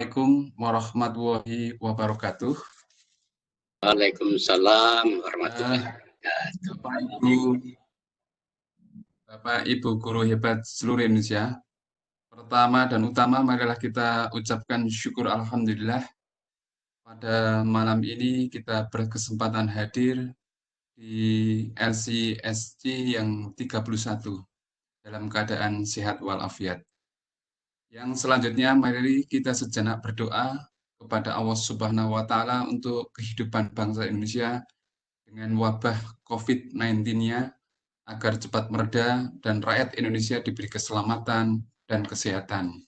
Assalamualaikum warahmatullahi wabarakatuh. Waalaikumsalam warahmatullahi Eh, wabarakatuh. Bapak Ibu guru hebat seluruh Indonesia. Pertama dan utama, marilah kita ucapkan syukur Alhamdulillah. Pada malam ini kita berkesempatan hadir di LCSC yang 31 dalam keadaan sehat walafiat. Yang selanjutnya, mari kita sejenak berdoa kepada Allah Subhanahu wa Ta'ala untuk kehidupan bangsa Indonesia dengan wabah COVID-19-nya agar cepat mereda dan rakyat Indonesia diberi keselamatan dan kesehatan.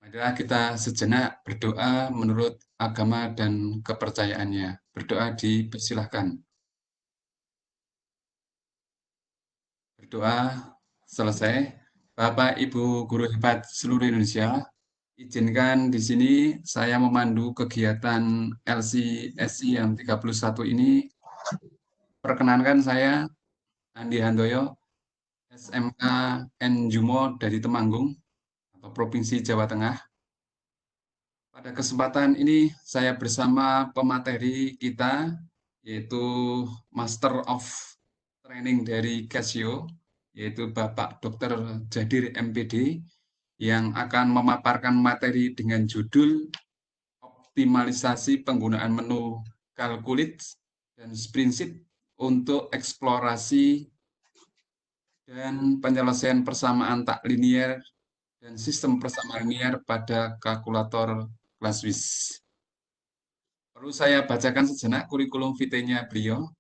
Marilah kita sejenak berdoa menurut agama dan kepercayaannya. Berdoa dipersilahkan. Berdoa selesai. Bapak, Ibu, guru hebat seluruh Indonesia, izinkan di sini saya memandu kegiatan LCSI yang 31 ini. Perkenankan saya Andi Handoyo, SMK N Jumo dari Temanggung, atau Provinsi Jawa Tengah. Pada kesempatan ini saya bersama pemateri kita, yaitu Master of Training dari Casio, yaitu Bapak Dr. Jadir MPD, yang akan memaparkan materi dengan judul optimalisasi penggunaan menu kalkulit dan prinsip untuk eksplorasi dan penyelesaian persamaan tak linier dan sistem persamaan linier pada kalkulator Classwiz. Perlu saya bacakan sejenak kurikulum vitae-nya beliau.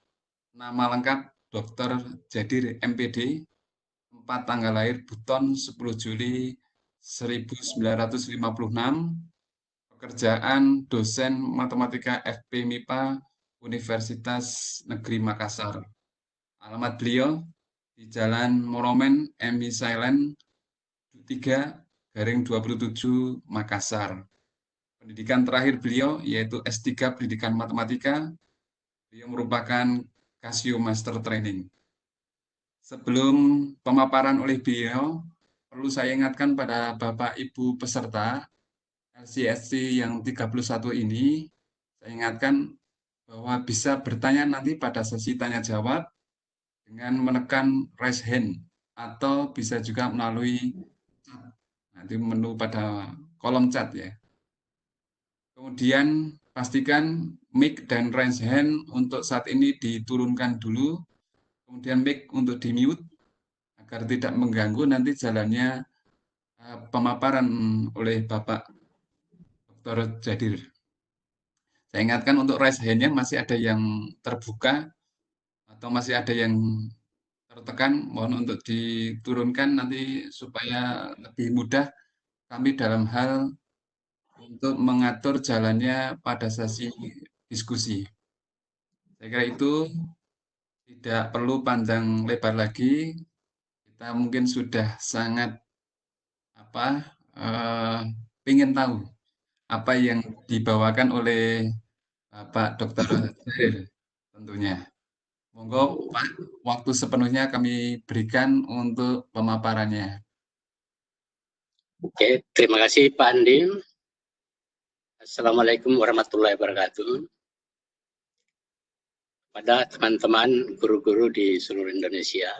Nama lengkap Dr. Jadir MPD, 4 tanggal lahir Buton 10 Juli 1956, pekerjaan dosen matematika FP MIPA Universitas Negeri Makassar. Alamat beliau di Jalan Monumen MI Silent 3/27 Makassar. Pendidikan terakhir beliau yaitu S3 Pendidikan Matematika. Beliau merupakan Casio Master Training. Sebelum pemaparan oleh beliau, perlu saya ingatkan pada Bapak Ibu peserta LCSC yang 31 ini, saya ingatkan bahwa bisa bertanya nanti pada sesi tanya jawab dengan menekan raise hand atau bisa juga melalui nanti menu pada kolom chat ya. Kemudian pastikan mic dan raise hand untuk saat ini diturunkan dulu, kemudian mic untuk di mute agar tidak mengganggu nanti jalannya pemaparan oleh Bapak Dr. Jadir. Saya ingatkan untuk raise hand-nya masih ada yang terbuka atau masih ada yang tertekan, mohon untuk diturunkan nanti supaya lebih mudah kami dalam hal untuk mengatur jalannya pada sesi diskusi. Saya kira itu tidak perlu panjang lebar lagi. Kita mungkin sudah sangat ingin tahu apa yang dibawakan oleh Pak Dr. Jadir tentunya. Monggo Pak, waktu sepenuhnya kami berikan untuk pemaparannya. Oke, terima kasih Pak Andi. Assalamualaikum warahmatullahi wabarakatuh. Pada teman-teman guru-guru di seluruh Indonesia,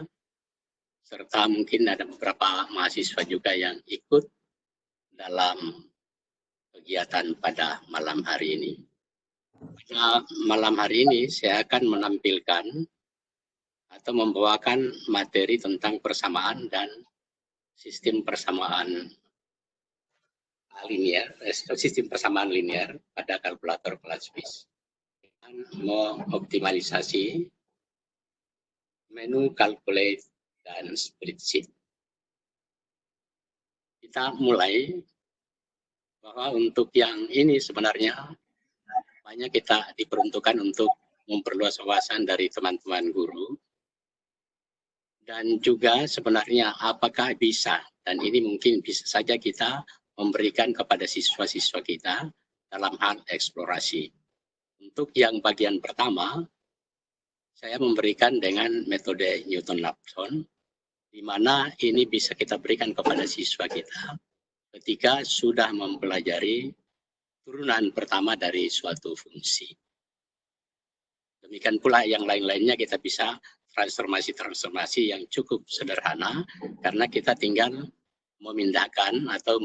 serta mungkin ada beberapa mahasiswa juga yang ikut dalam kegiatan pada malam hari ini. Pada malam hari ini saya akan menampilkan atau membawakan materi tentang persamaan dan sistem persamaan linear, sistem persamaan linear pada kalkulator Classwiz. Mengoptimalisasi menu calculate dan spreadsheet. Kita mulai bahwa untuk yang ini sebenarnya banyak kita diperuntukkan untuk memperluas wawasan dari teman-teman guru. Dan juga sebenarnya apakah bisa, dan ini mungkin bisa saja kita memberikan kepada siswa-siswa kita dalam hal eksplorasi. Untuk yang bagian pertama, saya memberikan dengan metode Newton-Raphson, di mana ini bisa kita berikan kepada siswa kita ketika sudah mempelajari turunan pertama dari suatu fungsi. Demikian pula yang lain-lainnya kita bisa transformasi-transformasi yang cukup sederhana karena kita tinggal memindahkan atau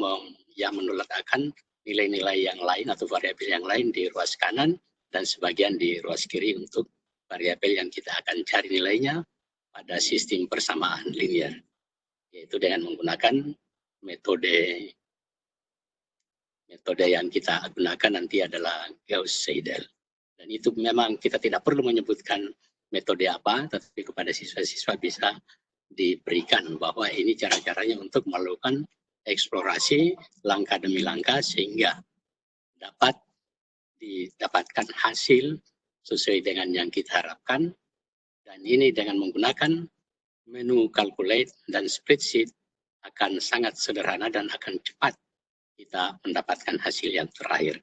menularkan nilai-nilai yang lain atau variabel yang lain di ruas kanan dan sebagian di ruas kiri untuk variabel yang kita akan cari nilainya pada sistem persamaan linear, yaitu dengan menggunakan metode yang kita gunakan nanti adalah Gauss-Seidel. Dan itu memang kita tidak perlu menyebutkan metode apa, tetapi kepada siswa-siswa bisa diberikan bahwa ini cara-caranya untuk melakukan eksplorasi langkah demi langkah sehingga dapat didapatkan hasil sesuai dengan yang kita harapkan. Dan ini dengan menggunakan menu calculate dan spreadsheet akan sangat sederhana dan akan cepat kita mendapatkan hasil yang terakhir.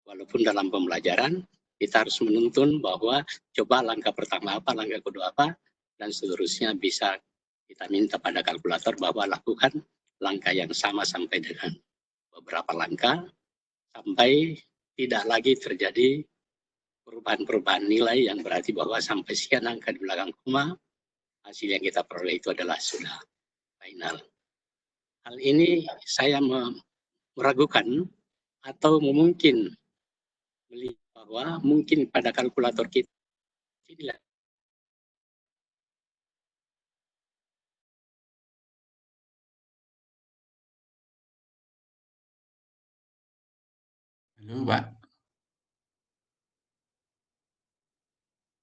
Walaupun dalam pembelajaran kita harus menuntun bahwa coba langkah pertama apa, langkah kedua apa, dan seterusnya bisa kita minta pada kalkulator bahwa lakukan langkah yang sama sampai dengan beberapa langkah, sampai tidak lagi terjadi perubahan-perubahan nilai yang berarti bahwa sampai sekian angka di belakang koma, hasil yang kita peroleh itu adalah sudah final. Hal ini saya meragukan atau mungkin melihat bahwa mungkin pada kalkulator kita tidak. Halo, Pak.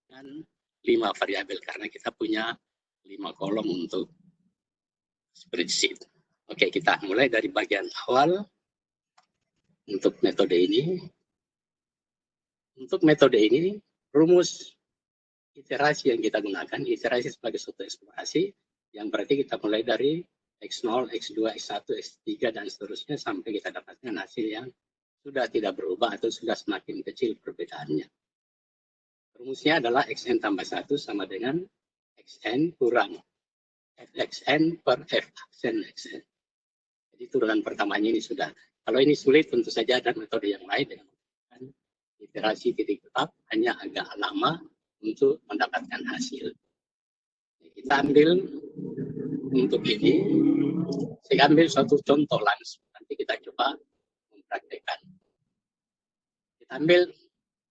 Dan 5 variabel karena kita punya 5 kolom untuk spreadsheet. Oke, kita mulai dari bagian awal untuk metode ini. Untuk metode ini, rumus iterasi yang kita gunakan, iterasi sebagai suatu eksplorasi, yang berarti kita mulai dari X0, X2, X1, X3, dan seterusnya sampai kita dapatkan hasil yang sudah tidak berubah atau sudah semakin kecil perbedaannya. Rumusnya adalah Xn tambah 1 sama dengan Xn kurang Fxn per Fxn Xn. Jadi turunan pertamanya ini sudah. Kalau ini sulit tentu saja ada metode yang lain dengan iterasi titik tetap, hanya agak lama untuk mendapatkan hasil. Kita ambil untuk ini, saya ambil suatu contoh langsung. Nanti kita coba mempraktekkan. Kita ambil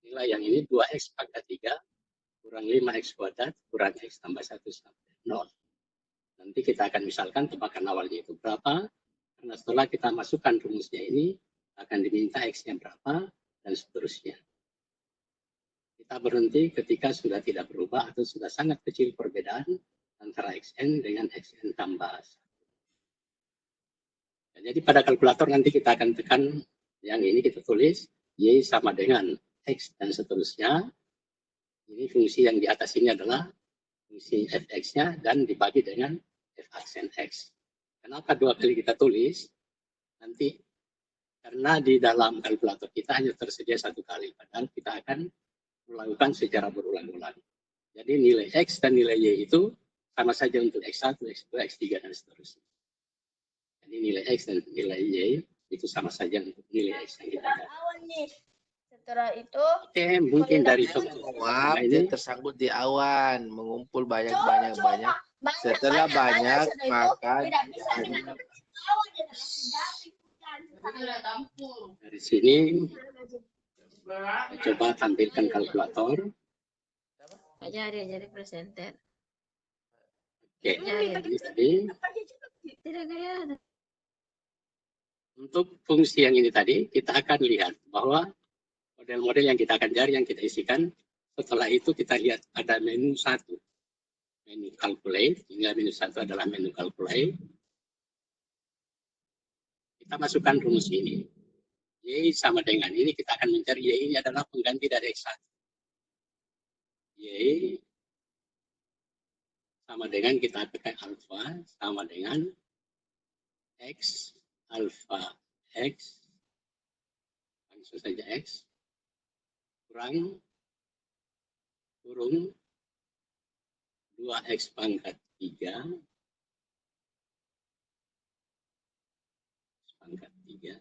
nilai yang ini 2x pangkat 3 kurang 5x kuadrat kurang x tambah 1 sampai 0. Nanti kita akan misalkan tebakan awalnya itu berapa, karena setelah kita masukkan rumusnya ini, akan diminta x-nya berapa, dan seterusnya. Kita berhenti ketika sudah tidak berubah atau sudah sangat kecil perbedaan antara xn dengan xn tambah 1. Jadi pada kalkulator nanti kita akan tekan yang ini, kita tulis y sama dengan x dan seterusnya. Ini fungsi yang di atas ini adalah fungsi fx-nya dan dibagi dengan f aksen x. Kenapa dua kali kita tulis? Nanti karena di dalam kalkulator kita hanya tersedia satu kali, padahal kita akan melakukan secara berulang-ulang. Jadi nilai X dan nilai Y itu sama saja untuk X1, X2, X3, dan seterusnya. Jadi nilai X dan nilai Y itu sama saja untuk nilai X yang kita dapat. Setelah itu, mungkin dari Maaf, dia tersangkut di awan, mengumpul banyak. Setelah banyak, maka dari sini coba tampilkan kalkulator. jadi presenter. Oke, jadi tadi untuk fungsi yang ini tadi kita akan lihat bahwa model-model yang kita akan cari, yang kita isikan, setelah itu kita lihat ada menu 1, menu calculate, hingga menu 1 adalah menu calculate. Kita masukkan rumus ini. Y sama dengan ini, kita akan mencari Y ini adalah pengganti dari X1. Y sama dengan kita tekan alfa sama dengan X alfa X, langsung saja X kurang 2x pangkat 3 3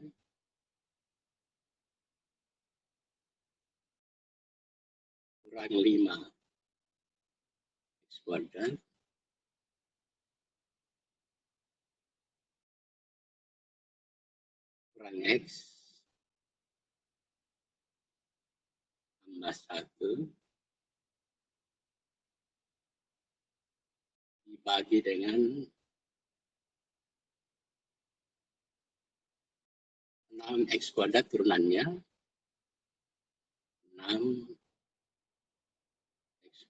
kurang 5 X kuadrat kurang X tambah 1 dibagi dengan 6X kuadrat turunannya 6X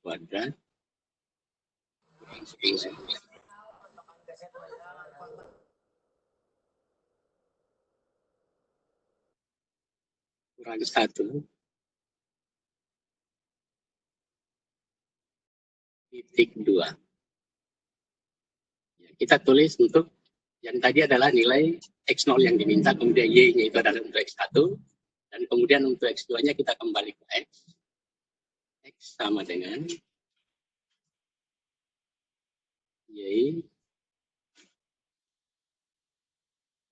kuadrat kurang 10 kurang 1 titik 2. Ya, kita tulis untuk yang tadi adalah nilai X0 yang diminta, kemudian Y-nya itu adalah untuk X1, dan kemudian untuk X2-nya kita kembali ke X. X sama dengan Y.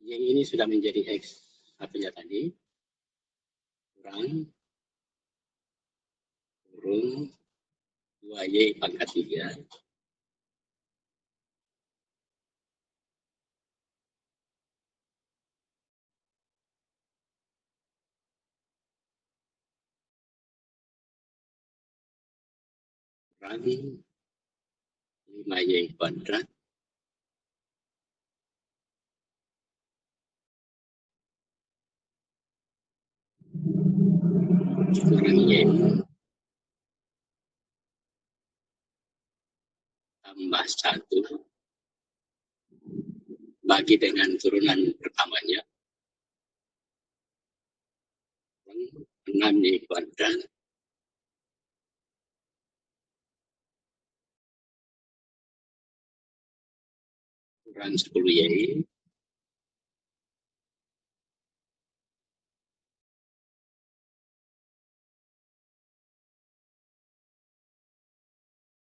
Y ini sudah menjadi X satunya tadi. Kurung 2Y pangkat 3. Kurang 5Y kuadrat. Kurang Y tambah 1 bagi dengan turunan pertamanya 6Y kuadrat kurang 10Y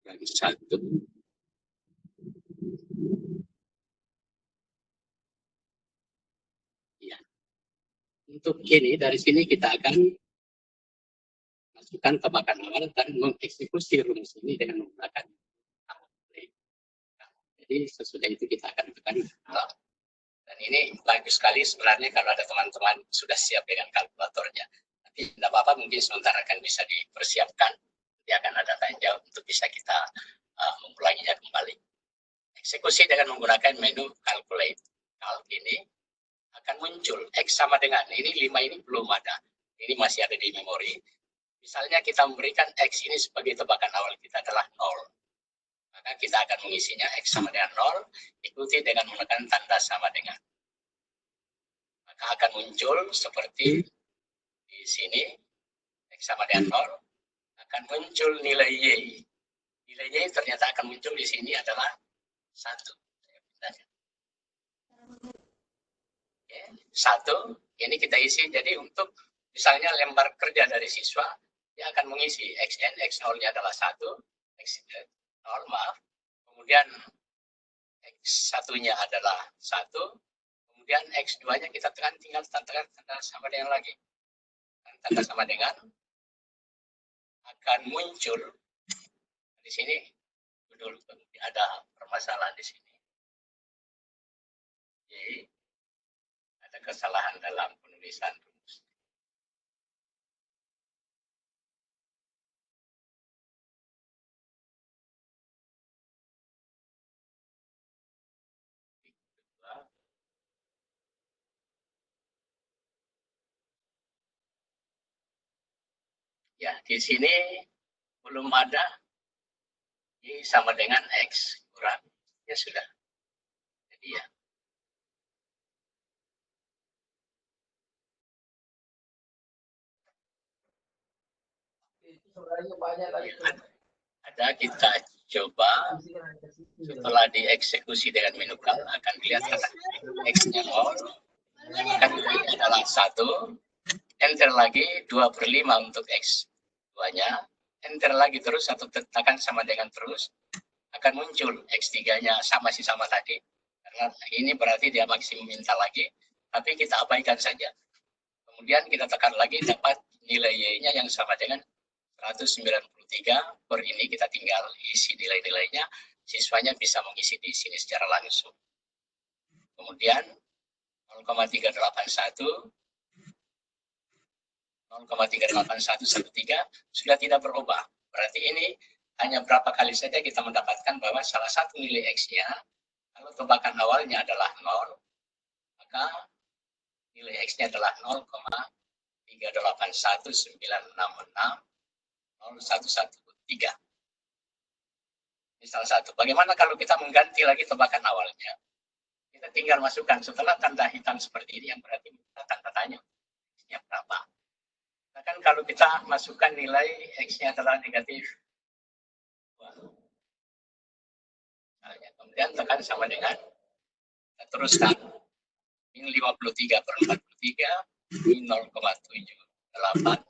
kurang 1 ya. Untuk ini dari sini kita akan masukkan tebakan awal dan mengeksekusi rumus ini dengan menggunakan kalkulator. Jadi sesudah itu kita akan tekan. Dan ini bagus sekali sebenarnya kalau ada teman-teman sudah siap dengan kalkulatornya. Nanti tidak apa-apa, mungkin sementara akan bisa dipersiapkan. Nanti akan ada tanya jawab untuk bisa kita mengulanginya kembali. Eksekusi dengan menggunakan menu calculate. Kalk ini akan muncul X sama dengan, ini 5 ini belum ada. Ini masih ada di memori. Misalnya kita memberikan X ini sebagai tebakan awal kita adalah 0. Maka kita akan mengisinya X sama dengan 0, ikuti dengan menekan tanda sama dengan. Maka akan muncul seperti di sini, X sama dengan 0, akan muncul nilai Y. Nilai Y ternyata akan muncul di sini adalah 1. Oke, 1, ini kita isi, jadi untuk misalnya lembar kerja dari siswa, dia akan mengisi XN, X0-nya adalah 1, X0, maaf, kemudian X1-nya adalah 1, kemudian X2-nya kita tekan, tinggal tanda sama dengan lagi. Tanda sama dengan akan muncul di sini. Dulu ada permasalahan di sini. Jadi, ada kesalahan dalam penulisan rumus. Ya, di sini belum ada Y sama dengan X kurang. Ya sudah. Jadi ya. Ada kita coba setelah dieksekusi dengan menu kalk akan kelihatan X-nya 0 akan adalah 1, enter lagi 2/5 untuk X2-nya, enter lagi terus satu tekan sama dengan terus akan muncul X3-nya masih sama tadi, karena ini berarti dia masih meminta lagi tapi kita abaikan saja. Kemudian kita tekan lagi, dapat nilai Y-nya yang sama dengan 193. Per ini kita tinggal isi nilai-nilainya, siswanya bisa mengisi di sini secara langsung. Kemudian 0,381 sudah tidak berubah. Berarti ini hanya berapa kali saja kita mendapatkan bahwa salah satu nilai X-nya, kalau tebakan awalnya adalah 0, maka nilai X-nya adalah 0,38196601113. Ini salah satu. Bagaimana kalau kita mengganti lagi tebakan awalnya? Kita tinggal masukkan setelah tanda hitam seperti ini, yang berarti kita tanda tanya X-nya berapa. Nah, kan kalau kita masukkan nilai X-nya adalah negatif, kemudian tekan sama dengan, kita teruskan, ini 53/43, ini 0,78,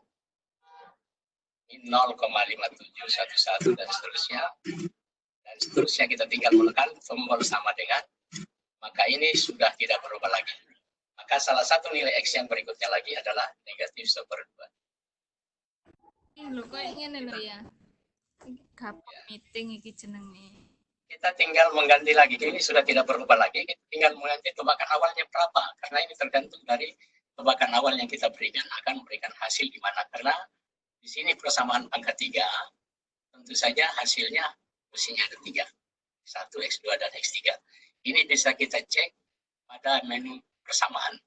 ini 0,5711, dan seterusnya. Dan seterusnya kita tinggal menekan tombol sama dengan, maka ini sudah tidak berubah lagi. Maka salah satu nilai X yang berikutnya lagi adalah negatif 1/2. Lho kok ngene lho ya. Gapok meeting iki jenenge. Kita tinggal mengganti lagi. Ini sudah tidak berubah lagi. Kita tinggal mengganti tebakan awalnya berapa. Karena ini tergantung dari tebakan awal yang kita berikan. Akan memberikan hasil di mana. Karena di sini persamaan angka 3. Tentu saja hasilnya mestinya ada 3. X1, X2, dan X3. Ini bisa kita cek pada menu persamaan.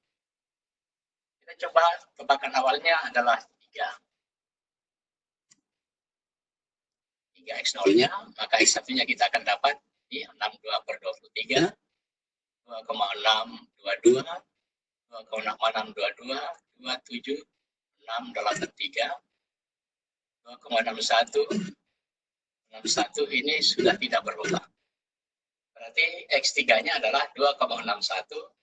Kita coba tebakan awalnya adalah 3. 3X0-nya, maka X1-nya kita akan dapat di 62/23, 2,622, 2,622, 27, 683, 2,61, 61 ini sudah tidak berubah. Berarti X3-nya adalah 2,61,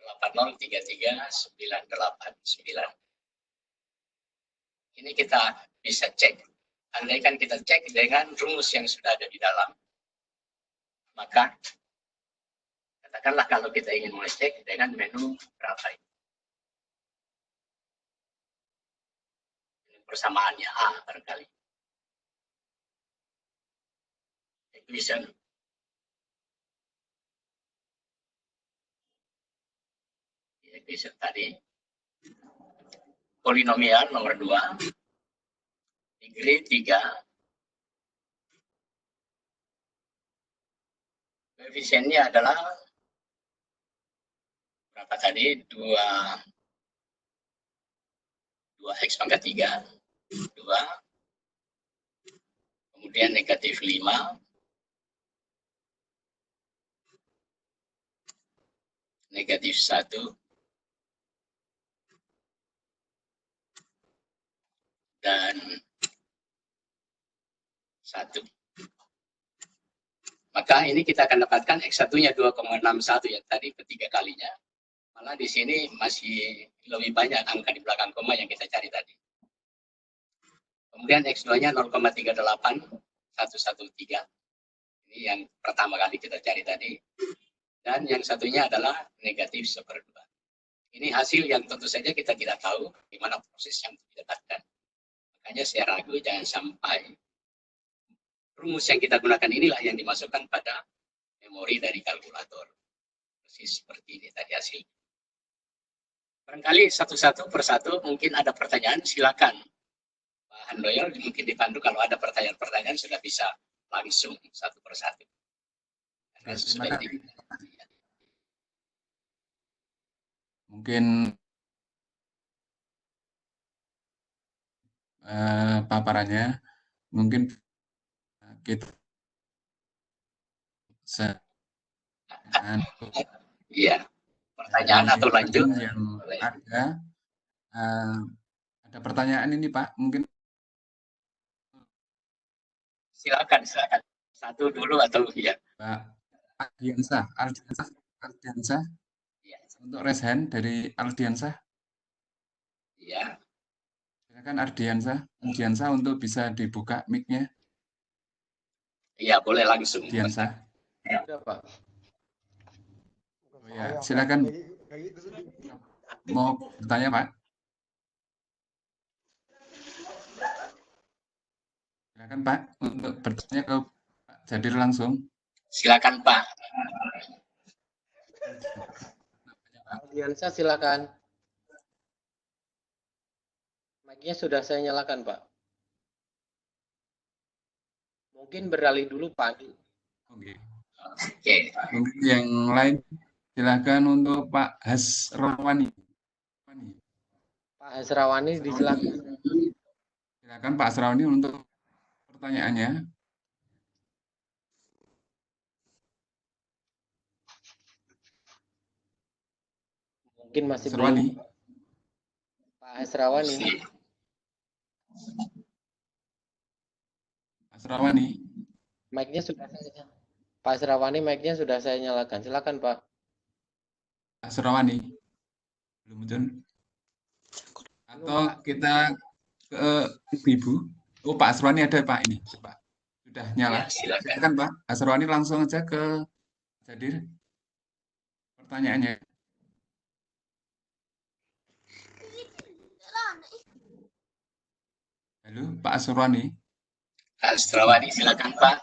8033989. Ini kita bisa cek. Andaikan kita cek dengan rumus yang sudah ada di dalam, maka katakanlah kalau kita ingin mengecek dengan menu berapa ini persamaannya A barangkali. Equation. Equation tadi. Polinomial nomor 2. Degree 3. Koefisiennya adalah berapa tadi? 2x pangkat 3. 2. Kemudian negatif 5. Negatif 1. Dan 1. Maka ini kita akan dapatkan X1-nya 2,61 yang tadi ketiga kalinya. Malah di sini masih lebih banyak angka di belakang koma yang kita cari tadi. Kemudian X2-nya 0,38113. Ini yang pertama kali kita cari tadi. Dan yang satunya adalah negatif 1/2. Ini hasil yang tentu saja kita tidak tahu gimana proses yang didapatkan. Makanya saya ragu jangan sampai rumus yang kita gunakan inilah yang dimasukkan pada memori dari kalkulator. Persis seperti ini tadi hasil. Barangkali satu-satu persatu mungkin ada pertanyaan, silakan. Pak Handoyo mungkin dipandu kalau ada pertanyaan-pertanyaan sudah bisa langsung satu persatu. Mungkin paparannya mungkin kita iya, pertanyaan atau lanjut yang ada pertanyaan ini Pak, mungkin silakan satu dulu atau ya Pak Ardiansyah ya. Untuk raise hand dari Ardiansyah. Iya. Silakan Ardiansyah untuk bisa dibuka mic-nya. Iya, boleh langsung. Ardiansyah. Ada, Pak. Oh ya, silakan Mau bertanya, Pak? Silakan, Pak, untuk bertanya ke Pak Jadir langsung. Silakan Pak. Audiensa silakan. Mic-nya sudah saya nyalakan, Pak. Mungkin beralih dulu, Pak. Oke. Oke. Mungkin yang lain silakan untuk Pak Hasrawani. Pak Hasrawani disilakan. Silakan Pak Hasrawani untuk pertanyaannya. Mungkin masih Hasrawani. belum. Pak Hasrawani. Hasrawani. Mic-nya sudah saya. Pak Hasrawani, mic-nya sudah saya nyalakan. Silakan, Pak. Hasrawani. Belum muncul. Atau kita ke Ibu. Oh, Pak Hasrawani ada, Pak, ini. Pak. Sudah nyala. Ya, silakan. Silakan, Pak Hasrawani, langsung aja ke Jadir. Pertanyaannya. Halo, Pak Hasrawani. Hasrawani, silakan Pak.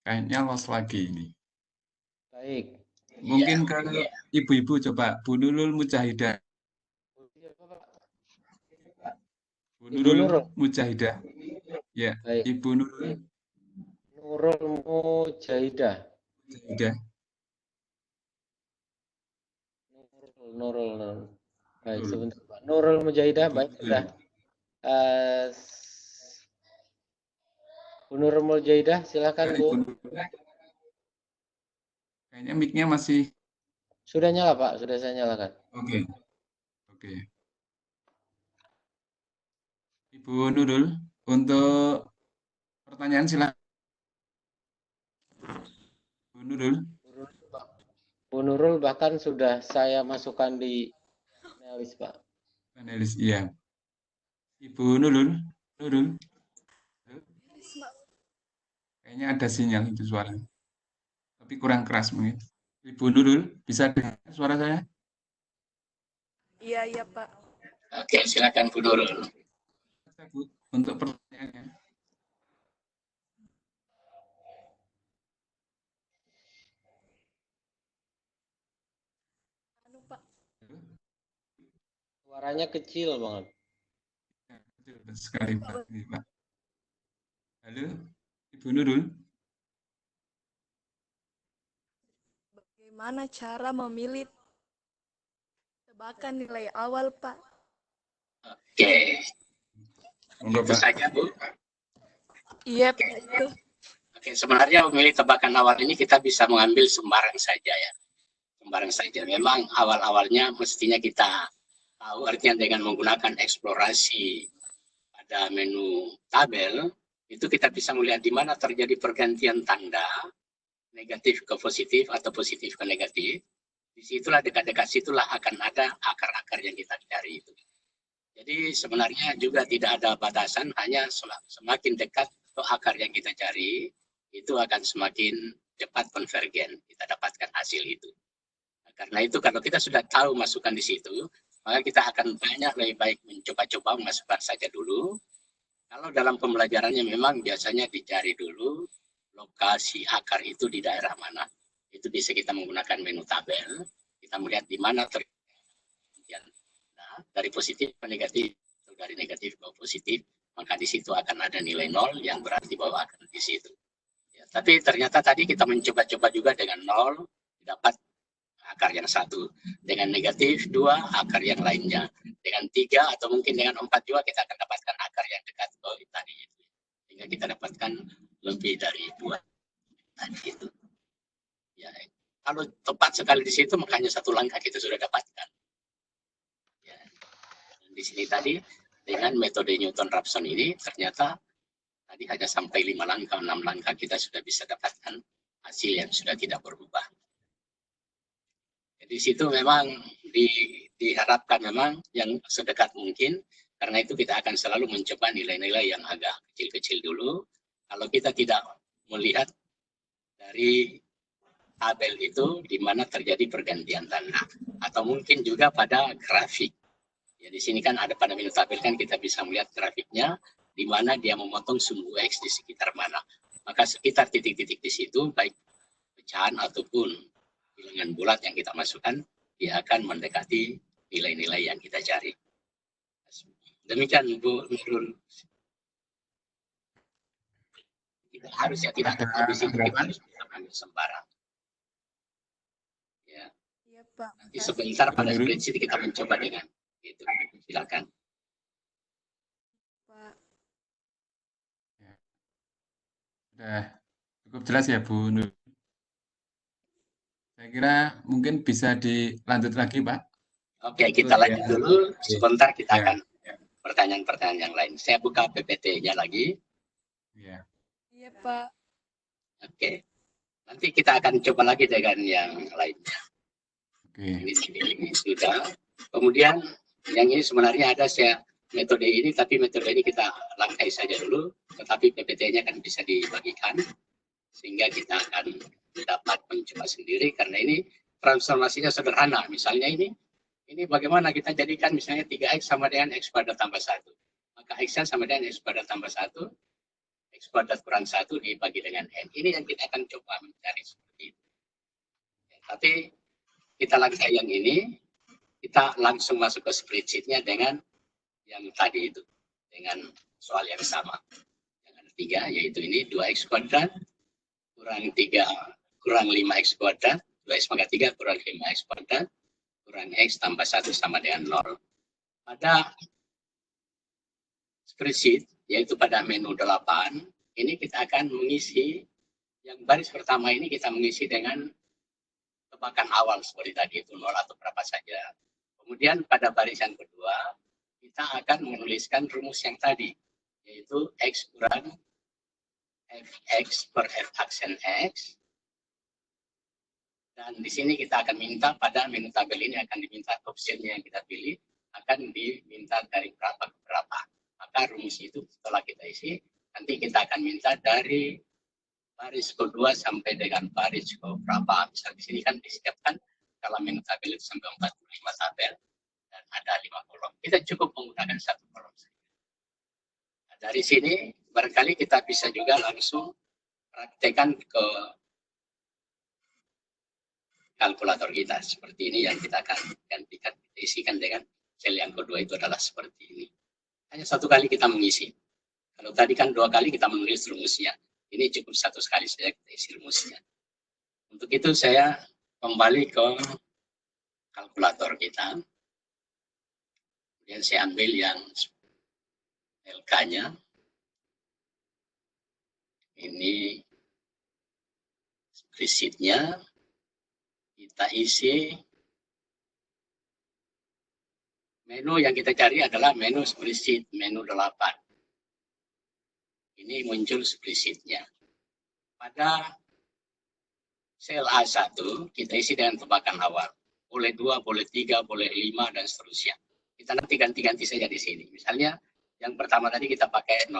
Kayaknya los lagi ini. Baik. Mungkin Ya, ke ya. ibu-ibu coba, Bu Nurul Mujahidah. Bu Nurul Mujahidah. Ya, Baik. Ibu Nurul Nurul Mujahidah. Mujahidah. Nurul. Baik, sebentar, Pak. Nurul Mujahidah, baik, sudah. Bu Nurul Mujahidah, silakan, Bu. Kayaknya mic-nya masih. Sudah nyala, Pak. Sudah saya nyalakan. Oke. Oke. Ibu Nurul, untuk pertanyaan silakan. Bu Nurul. Bu Nurul bahkan sudah saya masukkan di panelis, Pak. Panelis, iya. Ibu Nurul. Nurul. Kayaknya ada sinyal itu suara. Tapi kurang keras mungkin. Ibu Nurul, bisa dengar suara saya? Iya, Pak. Oke, silakan Bu Nurul. Untuk pertanyaannya. Pak. Suaranya kecil banget. Kecil sekali, Pak. Ini, Pak. Halo, Ibu Nurul. Bagaimana cara memilih tebakan nilai awal, Pak? Oke. Monggo, Itu Pak. saja, Bu. Iya, Pak, itu. Oke, sebenarnya memilih tebakan awal ini kita bisa mengambil sembarang saja ya. Sembarang saja. Memang awal-awalnya mestinya kita tahu artinya dengan menggunakan eksplorasi pada menu tabel, itu kita bisa melihat di mana terjadi pergantian tanda negatif ke positif atau positif ke negatif. Disitulah dekat-dekat situlah akan ada akar-akar yang kita cari itu. Jadi sebenarnya juga tidak ada batasan, hanya semakin dekat ke akar yang kita cari, itu akan semakin cepat konvergen, kita dapatkan hasil itu. Nah, karena itu kalau kita sudah tahu masukan di situ, maka kita akan banyak lebih baik mencoba-coba memasukkan saja dulu. Kalau dalam pembelajarannya memang biasanya dicari dulu lokasi akar itu di daerah mana. Itu bisa kita menggunakan menu tabel, kita melihat di mana terjadi. Nah, dari positif ke negatif, atau dari negatif ke positif, maka di situ akan ada nilai 0 yang berarti bahwa akan di situ. Ya, tapi ternyata tadi kita mencoba-coba juga dengan 0, dapat akar yang 1. Dengan negatif 2, akar yang lainnya. Dengan 3 atau mungkin dengan 4 juga kita akan dapatkan akar yang dekat ke tadi itu. Sehingga kita dapatkan lebih dari 2 tadi itu. Ya, kalau tepat sekali di situ, makanya 1 langkah kita sudah dapatkan. Ya. Di sini tadi dengan metode Newton-Raphson ini ternyata tadi hanya sampai 5 langkah, 6 langkah kita sudah bisa dapatkan hasil yang sudah tidak berubah. Jadi situ memang diharapkan memang yang sedekat mungkin, karena itu kita akan selalu mencoba nilai-nilai yang agak kecil-kecil dulu, kalau kita tidak melihat dari tabel itu di mana terjadi pergantian tanda, atau mungkin juga pada grafik. Ya, di sini kan ada pada menu tabel kan kita bisa melihat grafiknya di mana dia memotong sumbu X di sekitar mana. Maka sekitar titik-titik di situ, baik pecahan ataupun bilangan bulat yang kita masukkan, dia akan mendekati nilai-nilai yang kita cari. Demikian Bu Nurul. Tidak harus ya, tidak habis itu kita harus ambil sembarang. Ya. Iya, Pak. Nanti sebentar pada spreadsheet kita mencoba dengan itu. Silakan. Pak. Sudah cukup jelas ya Bu Nur. Saya kira mungkin bisa dilanjut lagi Pak. Oke, kita lanjut dulu. Sebentar kita akan pertanyaan-pertanyaan yang lain. Saya buka PPT-nya lagi. Iya. Iya, Pak. Oke. Nanti kita akan coba lagi dengan yang lainnya. Oke. Ini sudah. Kemudian yang ini sebenarnya ada metode ini, tapi metode ini kita langkai saja dulu. Tetapi PPT-nya kan bisa dibagikan sehingga kita akan dapat mencoba sendiri, karena ini transformasinya sederhana. Misalnya ini bagaimana kita jadikan misalnya 3X sama dengan X kuadrat tambah 1. Maka X-nya sama dengan X kuadrat tambah 1, X kuadrat kurang 1 dibagi dengan N. Ini yang kita akan coba mencari seperti itu. Ya, tapi kita lakukan yang ini, kita langsung masuk ke spreadsheet-nya dengan yang tadi itu. Dengan soal yang sama. Yang ada 3, yaitu ini 2X kuadrat kurang 5X kuadrat, 2X pangkat 3 kurang 5X kuadrat, kurang X tambah 1 sama dengan 0. Pada spreadsheet, yaitu pada menu 8, ini kita akan mengisi, yang baris pertama ini kita mengisi dengan tebakan awal seperti tadi, itu 0 atau berapa saja. Kemudian pada baris yang kedua, kita akan menuliskan rumus yang tadi, yaitu X kurang Fx per F aksen X. Dan di sini kita akan minta pada menu tabel ini akan diminta optionnya yang kita pilih akan diminta dari berapa ke berapa. Maka rumus itu setelah kita isi, nanti kita akan minta dari baris kedua sampai dengan baris ke berapa. Misal di sini kan disiapkan kalau menu tabel itu sampai 45 tabel dan ada 5 kolom. Kita cukup menggunakan 1 kolom saja. Nah, dari sini barangkali kita bisa juga langsung praktekkan ke kalkulator kita seperti ini, yang kita akan gantikan, kita isikan dengan sel yang kedua itu adalah seperti ini. Hanya 1 kali kita mengisi. Kalau tadi kan 2 kali kita menulis rumusnya. Ini cukup 1 kali saja kita isi rumusnya. Untuk itu saya kembali ke kalkulator kita. Kemudian saya ambil yang LK-nya. Ini spreadsheet-nya. Kita isi. Menu yang kita cari adalah menu spreadsheet, menu 8. Ini muncul spreadsheet-nya. Pada sel A1, kita isi dengan tebakan awal. Boleh 2, boleh 3, boleh 5, dan seterusnya. Kita nanti ganti-ganti saja di sini. Misalnya, yang pertama tadi kita pakai 0.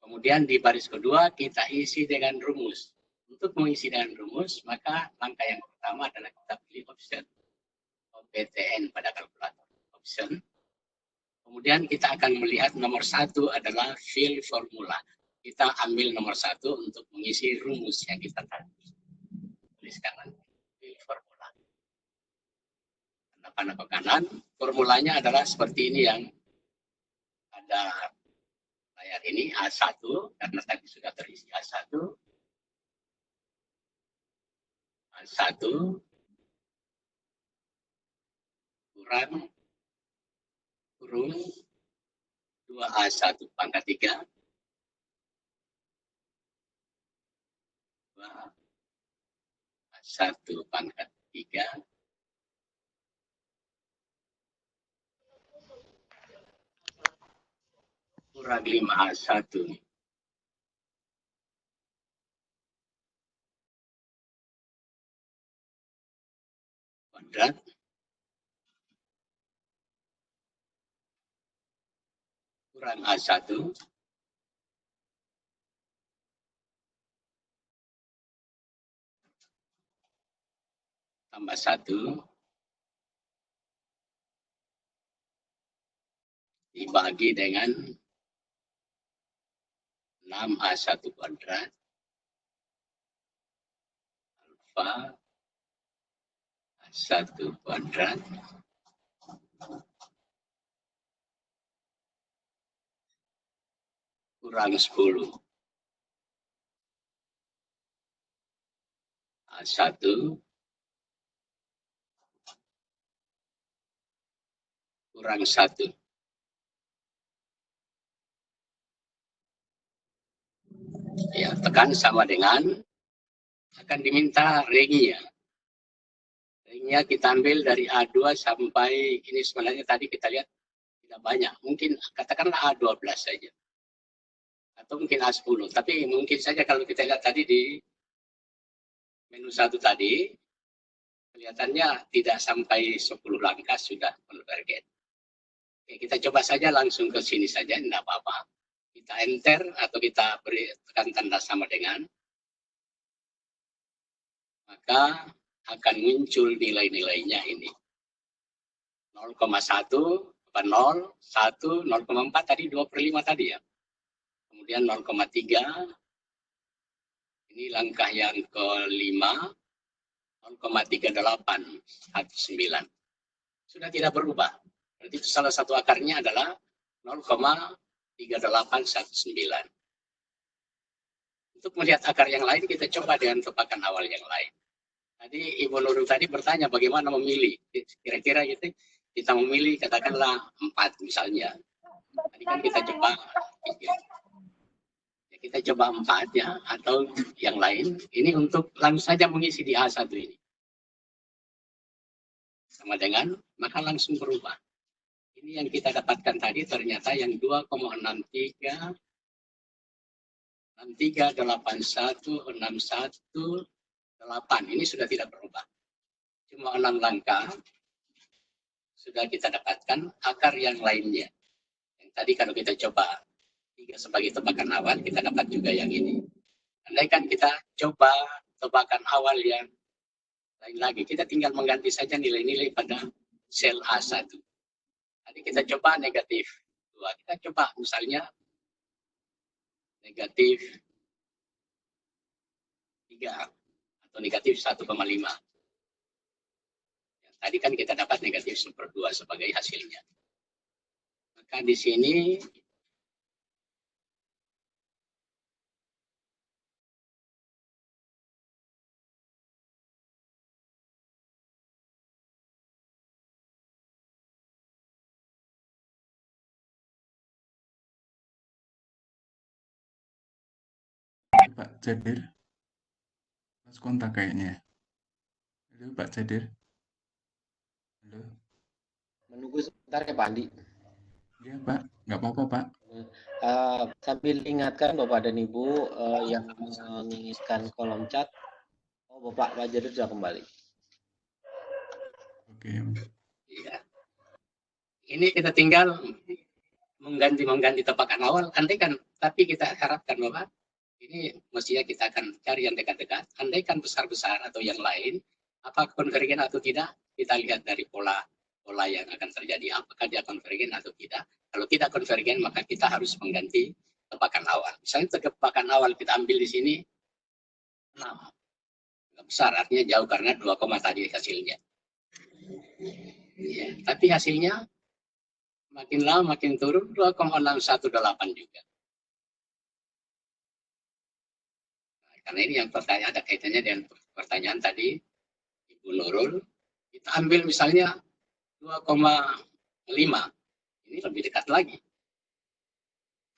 Kemudian di baris kedua kita isi dengan rumus. Untuk mengisi dengan rumus, maka langkah yang pertama adalah kita pilih option. OPTN pada kalkulator. Option. Kemudian kita akan melihat nomor 1 adalah fill formula. Kita ambil nomor 1 untuk mengisi rumus yang kita tuliskan nanti. Fill formula. Panah ke kanan. Formulanya adalah seperti ini yang ada layar ini, A1, karena tadi sudah terisi A1. A1 kurung 2A1 pangkat 3. 2A1 pangkat 3. Kurang 5A1. Kuadrat. Kurang A1. tambah 1 dibagi dengan 6A1 kuadrat alfa A1 kuadrat kurang 10 A1 kurang 1. Ya, tekan sama dengan akan diminta ringnya. Ringnya kita ambil dari A2 sampai ini sebenarnya tadi kita lihat tidak banyak. Mungkin katakanlah A12 saja. Atau mungkin A10. Tapi mungkin saja kalau kita lihat tadi di menu 1 tadi, kelihatannya tidak sampai 10 langkah sudah convergen. Oke, kita coba saja langsung ke sini saja, tidak apa-apa. Kita enter atau kita beri tekan tanda sama dengan, maka akan muncul nilai-nilainya ini. 0,1, 0, 1, 0,4 tadi 2/5 tadi ya. Kemudian 0,3, ini langkah yang ke-5, 0,3819. Sudah tidak berubah. Berarti itu salah satu akarnya adalah 0,3819. Untuk melihat akar yang lain, kita coba dengan tebakan awal yang lain. Tadi Ibu Nurul tadi bertanya bagaimana memilih. Kira-kira gitu, kita memilih katakanlah 4 misalnya. Tadi kan kita coba 3. Ya, kita coba 4 ya, atau yang lain. Ini untuk langsung saja mengisi di A1 ini. Sama dengan, maka langsung berubah. Ini yang kita dapatkan tadi ternyata yang 2,63 8 ini sudah tidak berubah. Cuma 6 langkah sudah kita dapatkan akar yang lainnya. Yang tadi kalau kita coba 3 sebagai tebakan awal, kita dapat juga yang ini. Andaikan kita coba tebakan awal yang lain lagi, kita tinggal mengganti saja nilai-nilai pada sel A1. Tadi kita coba negatif 2, kita coba misalnya negatif 3 atau negatif 1,5. Tadi kan kita dapat negatif 1/2 sebagai hasilnya. Maka di sini Pak Jadir, mas kontak kayaknya. Halo Pak Jadir. Halo. Menunggu sebentar ya Pak Andi. Iya Pak, nggak apa-apa Pak. Sambil ingatkan Bapak dan Ibu yang menginginkan kolom chat. Oh Bapak Jadir sudah kembali. Oke. ya. Ini kita tinggal mengganti tebakan awal, andaikan, tapi kita harapkan Bapak, ini mestinya kita akan cari yang dekat-dekat, andaikan besar-besar atau yang lain, apakah konvergen atau tidak, kita lihat dari pola yang akan terjadi, apakah dia konvergen atau tidak. Kalau tidak konvergen, maka kita harus mengganti tebakan awal. Misalnya tebakan awal kita ambil di sini 6. Nggak besar, artinya jauh karena 2, tadi hasilnya. Ya, tapi hasilnya makin lama makin turun 2,618 juga. Nah, karena ini yang pertanyaan ada kaitannya dengan pertanyaan tadi Ibu Nurul. Kita ambil misalnya 2,5. Ini lebih dekat lagi.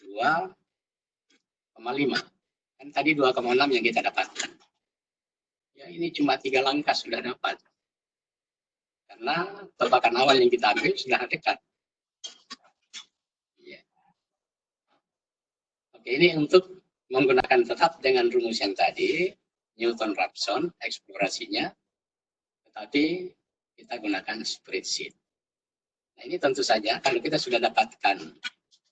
2,5. Kan tadi 2,6 yang kita dapatkan. Ya, ini cuma 3 langkah sudah dapat. Karena tebakan awal yang kita ambil sudah dekat. Ya. Oke, ini untuk menggunakan tetap dengan rumus yang tadi, Newton-Raphson, eksplorasinya, tetapi kita gunakan spreadsheet. Nah, ini tentu saja kalau kita sudah dapatkan,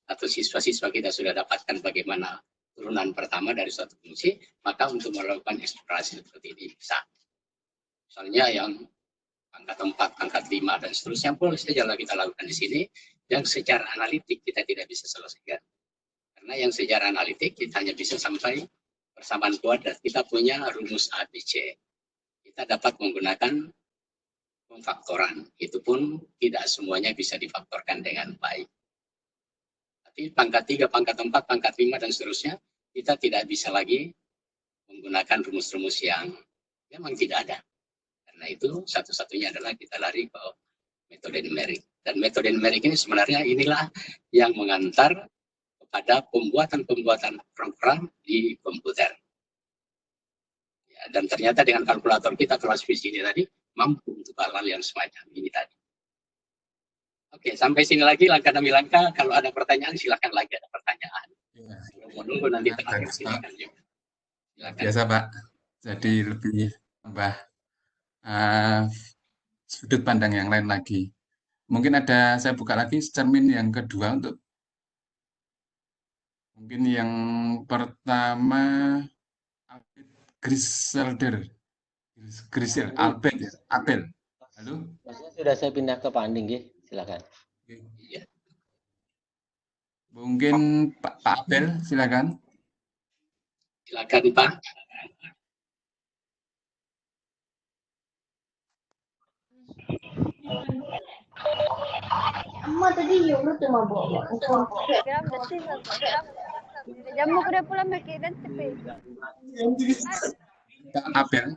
atau siswa-siswa kita sudah dapatkan bagaimana turunan pertama dari suatu fungsi, maka untuk melakukan eksplorasi seperti ini bisa. Misalnya yang pangkat 4, pangkat 5, dan seterusnya boleh saja kita lakukan di sini, yang secara analitik kita tidak bisa selesaikan. Karena yang secara analitik kita hanya bisa sampai persamaan kuadrat. Kita punya rumus ABC. Kita dapat menggunakan pemfaktoran. Itu pun tidak semuanya bisa difaktorkan dengan baik. Tapi pangkat 3, pangkat 4, pangkat 5, dan seterusnya, kita tidak bisa lagi menggunakan rumus-rumus yang memang tidak ada. Karena itu satu-satunya adalah kita lari ke metode numerik. Dan metode numerik ini sebenarnya inilah yang mengantar kepada pembuatan-pembuatan program di komputer. Ya, dan ternyata dengan kalkulator kita kelas fisik ini tadi mampu untuk hal-hal yang semacam ini tadi. Oke, sampai sini lagi langkah demi langkah. Kalau ada pertanyaan silakan lagi ada pertanyaan. Ya. Menunggu nanti terakhir silakan juga. Silakan. Biasa Pak, jadi lebih tambah sudut pandang yang lain lagi. Mungkin ada, saya buka lagi cermin yang kedua untuk mungkin yang pertama Albert Griselder. Albert, Abel. Halo? Maksudnya sudah saya pindah ke Pak Anding, ya. Silakan. Iya. Mungkin Pak Abel, silakan. Silakan Pak. Amma tadi yung luto mabawa. Jam mo ko na pula makinan tepe. Abel.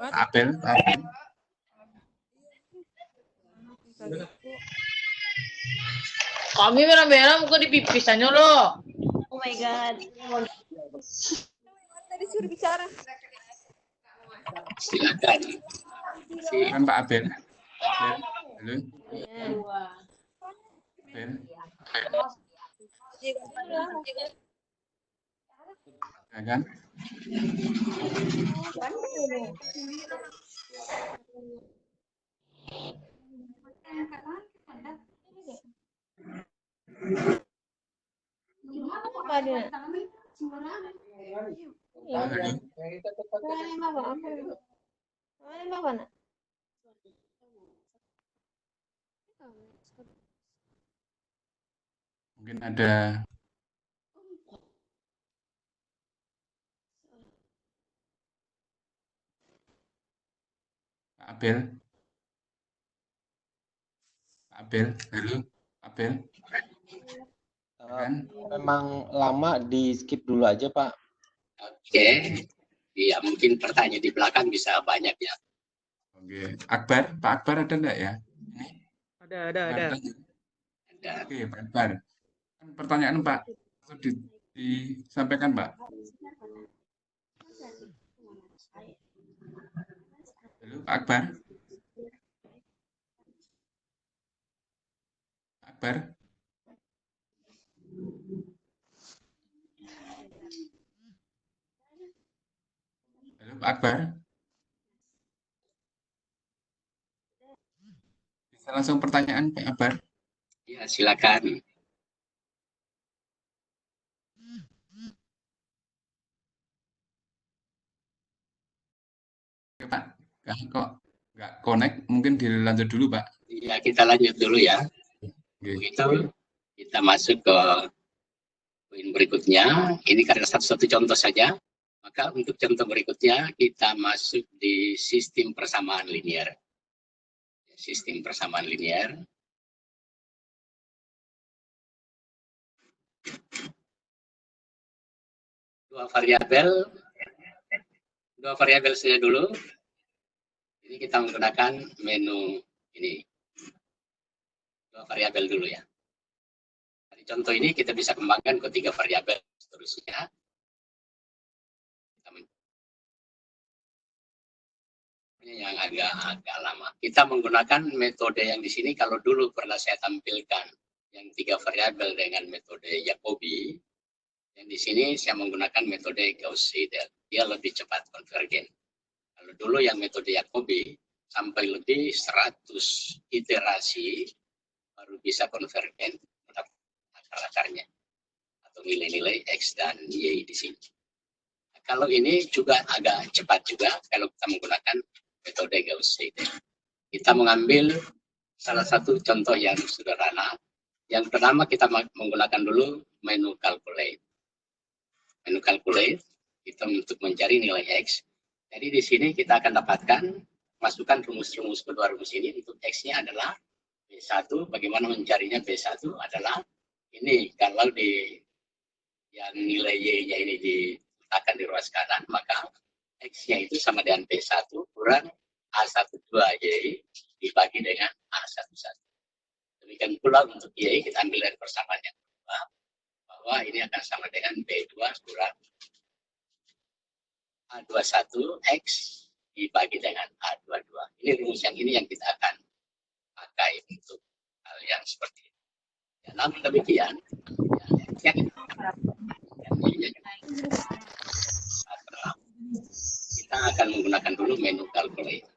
Kami merah-merah muka dipipisannya loh. Oh my god. Tadi suruh bicara. Silakan. Silakan Pak Abel. Halo. Abel. Silakan. Mungkin ada Pak Abel. Halo, Abel. Memang lama di skip dulu aja Pak. Oke. Iya, mungkin pertanyaan di belakang bisa banyak ya. Oke, Akbar, Pak Akbar ada enggak ya? Ada. Oke, Pak Akbar. Pertanyaan Pak, disampaikan Pak. Halo, Pak Akbar. Akbar. Halo, Pak Akbar. Bisa langsung pertanyaan Pak Akbar? Ya, silakan. Oke, Pak. Kok nggak connect? Mungkin dilanjut dulu, Pak. Ya, kita lanjut dulu ya. Begitu kita masuk ke poin berikutnya. Ini karena satu contoh saja. Maka untuk contoh berikutnya kita masuk di sistem persamaan linier. Sistem persamaan linier. Dua variabel saja dulu. Ini kita menggunakan menu ini. Dua variabel dulu ya. Dari contoh ini kita bisa kembangkan ke 3 variabel seterusnya. Yang agak lama. Kita menggunakan metode yang di sini kalau dulu pernah saya tampilkan yang 3 variabel dengan metode Jacobi. Yang di sini saya menggunakan metode Gauss-Seidel. Dia lebih cepat konvergen. Kalau dulu yang metode Jacobi sampai lebih 100 iterasi baru bisa konvergen mendapat akar-akarnya atau nilai-nilai X dan Y di sini. Nah, kalau ini juga agak cepat juga kalau kita menggunakan metode Gauss-Seidel. kita mengambil salah satu contoh yang sederhana. Yang pertama kita menggunakan dulu menu calculate. Menu calculate kita untuk mencari nilai X. Jadi di sini kita akan dapatkan, masukkan rumus-rumus kedua rumus ini. Untuk X-nya adalah B1. Bagaimana mencarinya B1 adalah ini. Kalau di yang nilai Y-nya ini diletakkan di ruas kanan, maka X-nya itu sama dengan B1 kurang A12Y dibagi dengan A11. Demikian pula untuk Y, kita ambil dari persamaan yang kedua, bahwa ini akan sama dengan B2 kurang A21X dibagi dengan A22. Ini rumus yang ini yang kita akan pakai untuk hal yang seperti ini. Ya, namun demikian, kita akan menggunakan dulu menu calculate.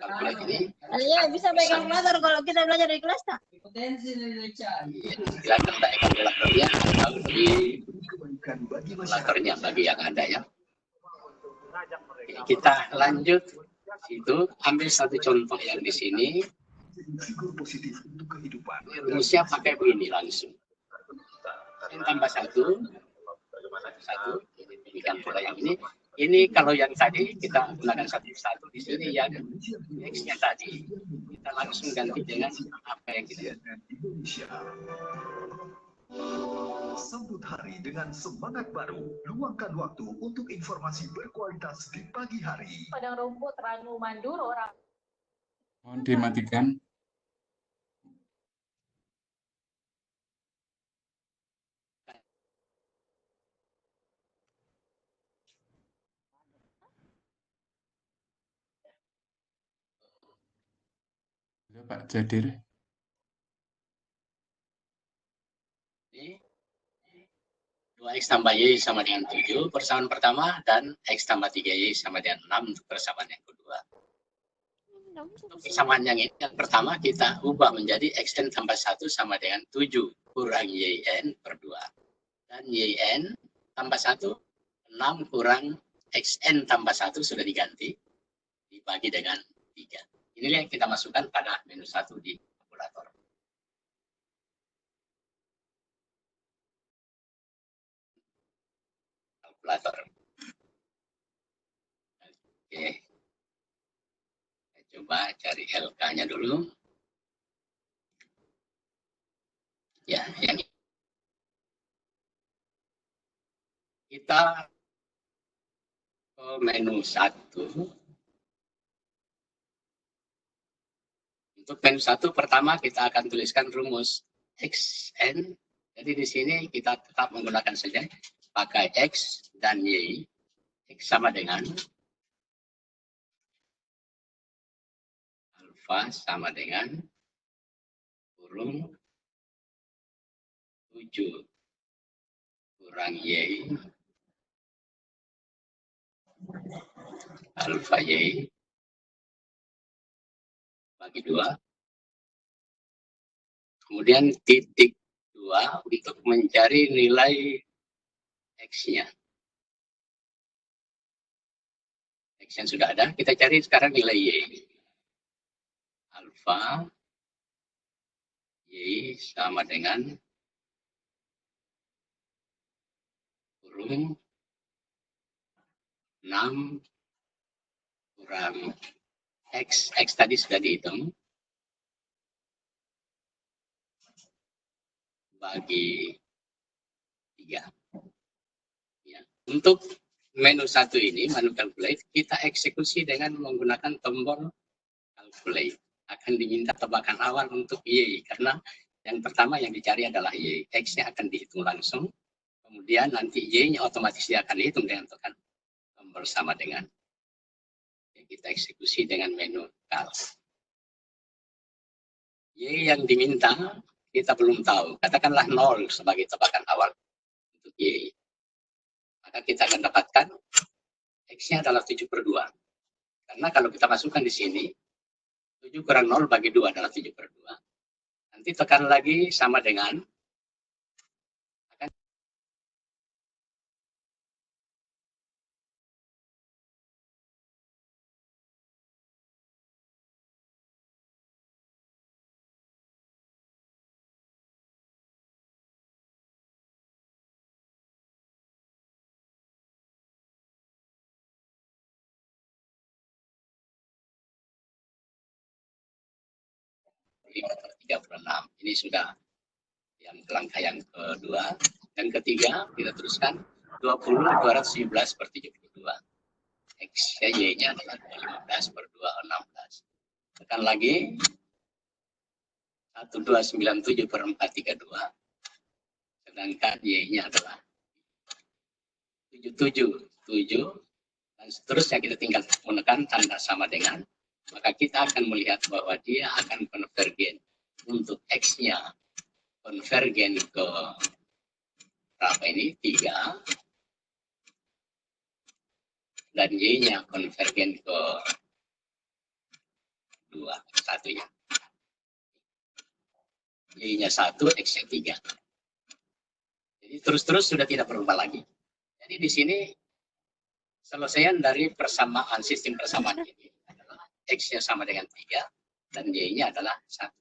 Calculate ini. Iya, bisa pegang kalkulator kalau kita belajar di kelas tak? Silakan pakai kalkulatornya atau di kalkulatornya bagi yang ada ya. Oke, kita lanjut itu, ambil satu contoh yang di sini. Rumusnya pakai begini langsung. N tambah 1, demikian pula yang ini. Ini kalau yang tadi kita gunakan 1 di sini yang X-nya tadi kita langsung ganti dengan apa yang kita. Sambut hari dengan semangat baru. Luangkan waktu untuk informasi berkualitas di pagi hari. Padang rumput, Ranu, Manduro, orang. Mohon dimatikan. Halo Pak Jadir. Ini 2X tambah Y sama dengan 7 persamaan pertama, dan X tambah 3Y sama dengan 6 untuk persamaan yang kedua. Untuk persamaan yang ini, yang pertama kita ubah menjadi XN tambah 1 sama dengan 7 kurang YN per 2. Dan YN tambah 1, 6 kurang XN tambah 1 sudah diganti, dibagi dengan 3. Inilah yang kita masukkan pada menu 1 di kalkulator. Oke. Kita coba cari LK-nya dulu. Ya, yang ini. Kita ke menu 1. Untuk menu 1 pertama kita akan tuliskan rumus XN. Jadi di sini kita tetap menggunakan saja pakai X dan Y. X sama dengan alfa sama dengan kurung 7 kurang Y alfa Y bagi 2. Kemudian titik 2 untuk mencari nilai X-nya. X yang sudah ada, kita cari sekarang nilai Y. Alfa Y sama dengan kurung 6 kurang X. X tadi sudah dihitung. Bagi 3. Ya. Untuk menu 1 ini, menu calculate, kita eksekusi dengan menggunakan tombol calculate. Akan diminta tebakan awal untuk Y, karena yang pertama yang dicari adalah Y. X-nya akan dihitung langsung, kemudian nanti Y-nya otomatis dia akan dihitung dengan tekan tombol sama dengan. Kita eksekusi dengan menu cal. Y yang diminta kita belum tahu. Katakanlah 0 sebagai tebakan awal untuk Y. Maka kita akan dapatkan X-nya adalah 7/2. Karena kalau kita masukkan di sini, 7 kurang 0 bagi 2 adalah 7/2. Nanti tekan lagi sama dengan 5/36. Ini sudah yang langkah yang kedua. Yang ketiga, kita teruskan 20/217/72. X-nya, Y-nya adalah 15/216. Tekan lagi 1297/432. Sedangkan Y-nya adalah 777. Dan seterusnya kita tinggal menekan tanda sama dengan, maka kita akan melihat bahwa dia akan konvergen. Untuk X-nya konvergen ke berapa ini? 3. Dan Y-nya konvergen ke 2, 1 ya. Y-nya 1, X-nya 3. Jadi terus-terus sudah tidak berubah lagi. Jadi di sini selesaian dari persamaan, sistem persamaan ini adalah X-nya sama dengan 3 dan Y-nya adalah 1.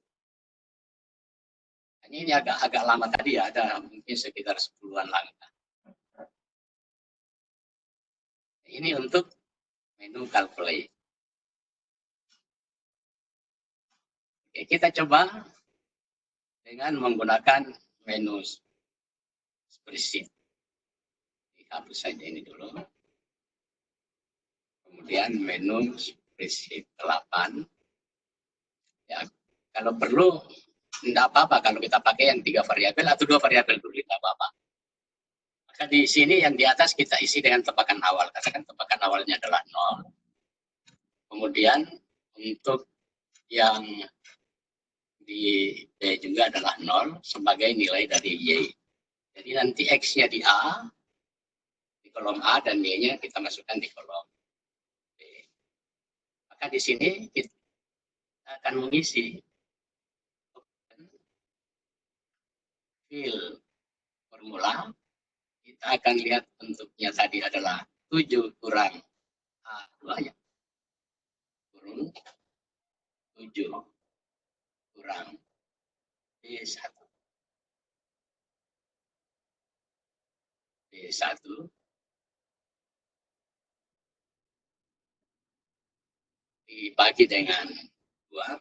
Hanya ini agak lama tadi ya, ada mungkin sekitar 10-an langkah. Ini untuk menu calculate. Oke, kita coba dengan menggunakan menu spreadsheet. Dihapus saja ini dulu. Kemudian menu spreadsheet 8. Ya, kalau perlu tidak apa-apa kalau kita pakai yang 3 variabel atau 2 variabel dulu, tidak apa-apa. Maka di sini yang di atas kita isi dengan tebakan awal. Katakan tebakan awalnya adalah 0. Kemudian untuk yang di B juga adalah 0 sebagai nilai dari Y. Jadi nanti X-nya di A, di kolom A, dan Y-nya kita masukkan di kolom B. Maka di sini kita akan mengisi fill formula. Kita akan lihat bentuknya tadi adalah 7 kurang A2 ya. Kurung 7 kurang B1. B1 dibagi dengan 2.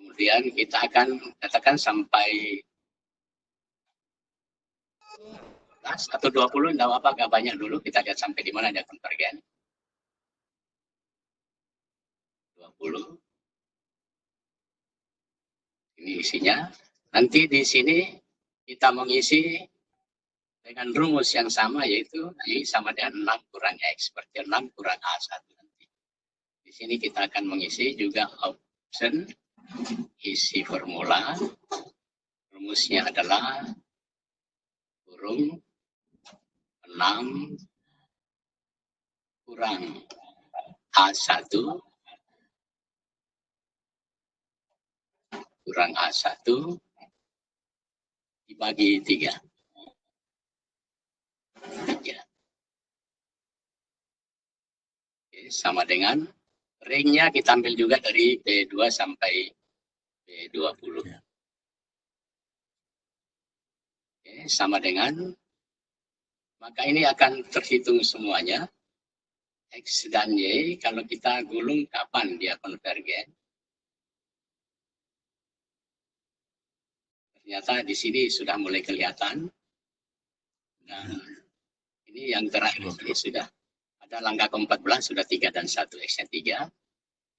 Kemudian kita akan katakan sampai 10 atau 20, tidak apa-apa, agak banyak dulu. Kita lihat sampai di mana dia konvergen. 20. Ini isinya. Nanti di sini kita mengisi dengan rumus yang sama, yaitu Y sama dengan 6 kurang X. Berarti 6 kurang A1 nanti. Di sini kita akan mengisi juga option isi formula. Rumusnya adalah kurung 6 kurang A1 kurang A1 dibagi 3. Oke, sama dengan ringnya kita ambil juga dari B2 sampai B20. Oke, sama dengan, maka ini akan terhitung semuanya. X dan Y, kalau kita gulung kapan dia konvergen. Ternyata di sini sudah mulai kelihatan. Nah, ini yang terakhir ini sudah ada langkah ke-14, sudah 3 dan 1, X-nya 3,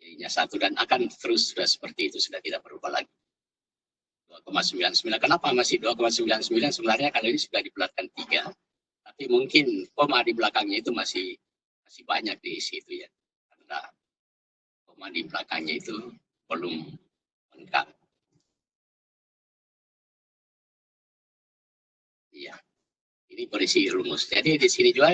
Y-nya 1, dan akan terus sudah seperti itu, sudah tidak berubah lagi. 2,99. Kenapa masih 2,99? Sebenarnya kalau ini sudah dibulatkan 3, tapi mungkin koma di belakangnya itu masih banyak diisi itu ya. Karena koma di belakangnya itu belum lengkap. Iya. Ini berisi rumus. Jadi di sini juga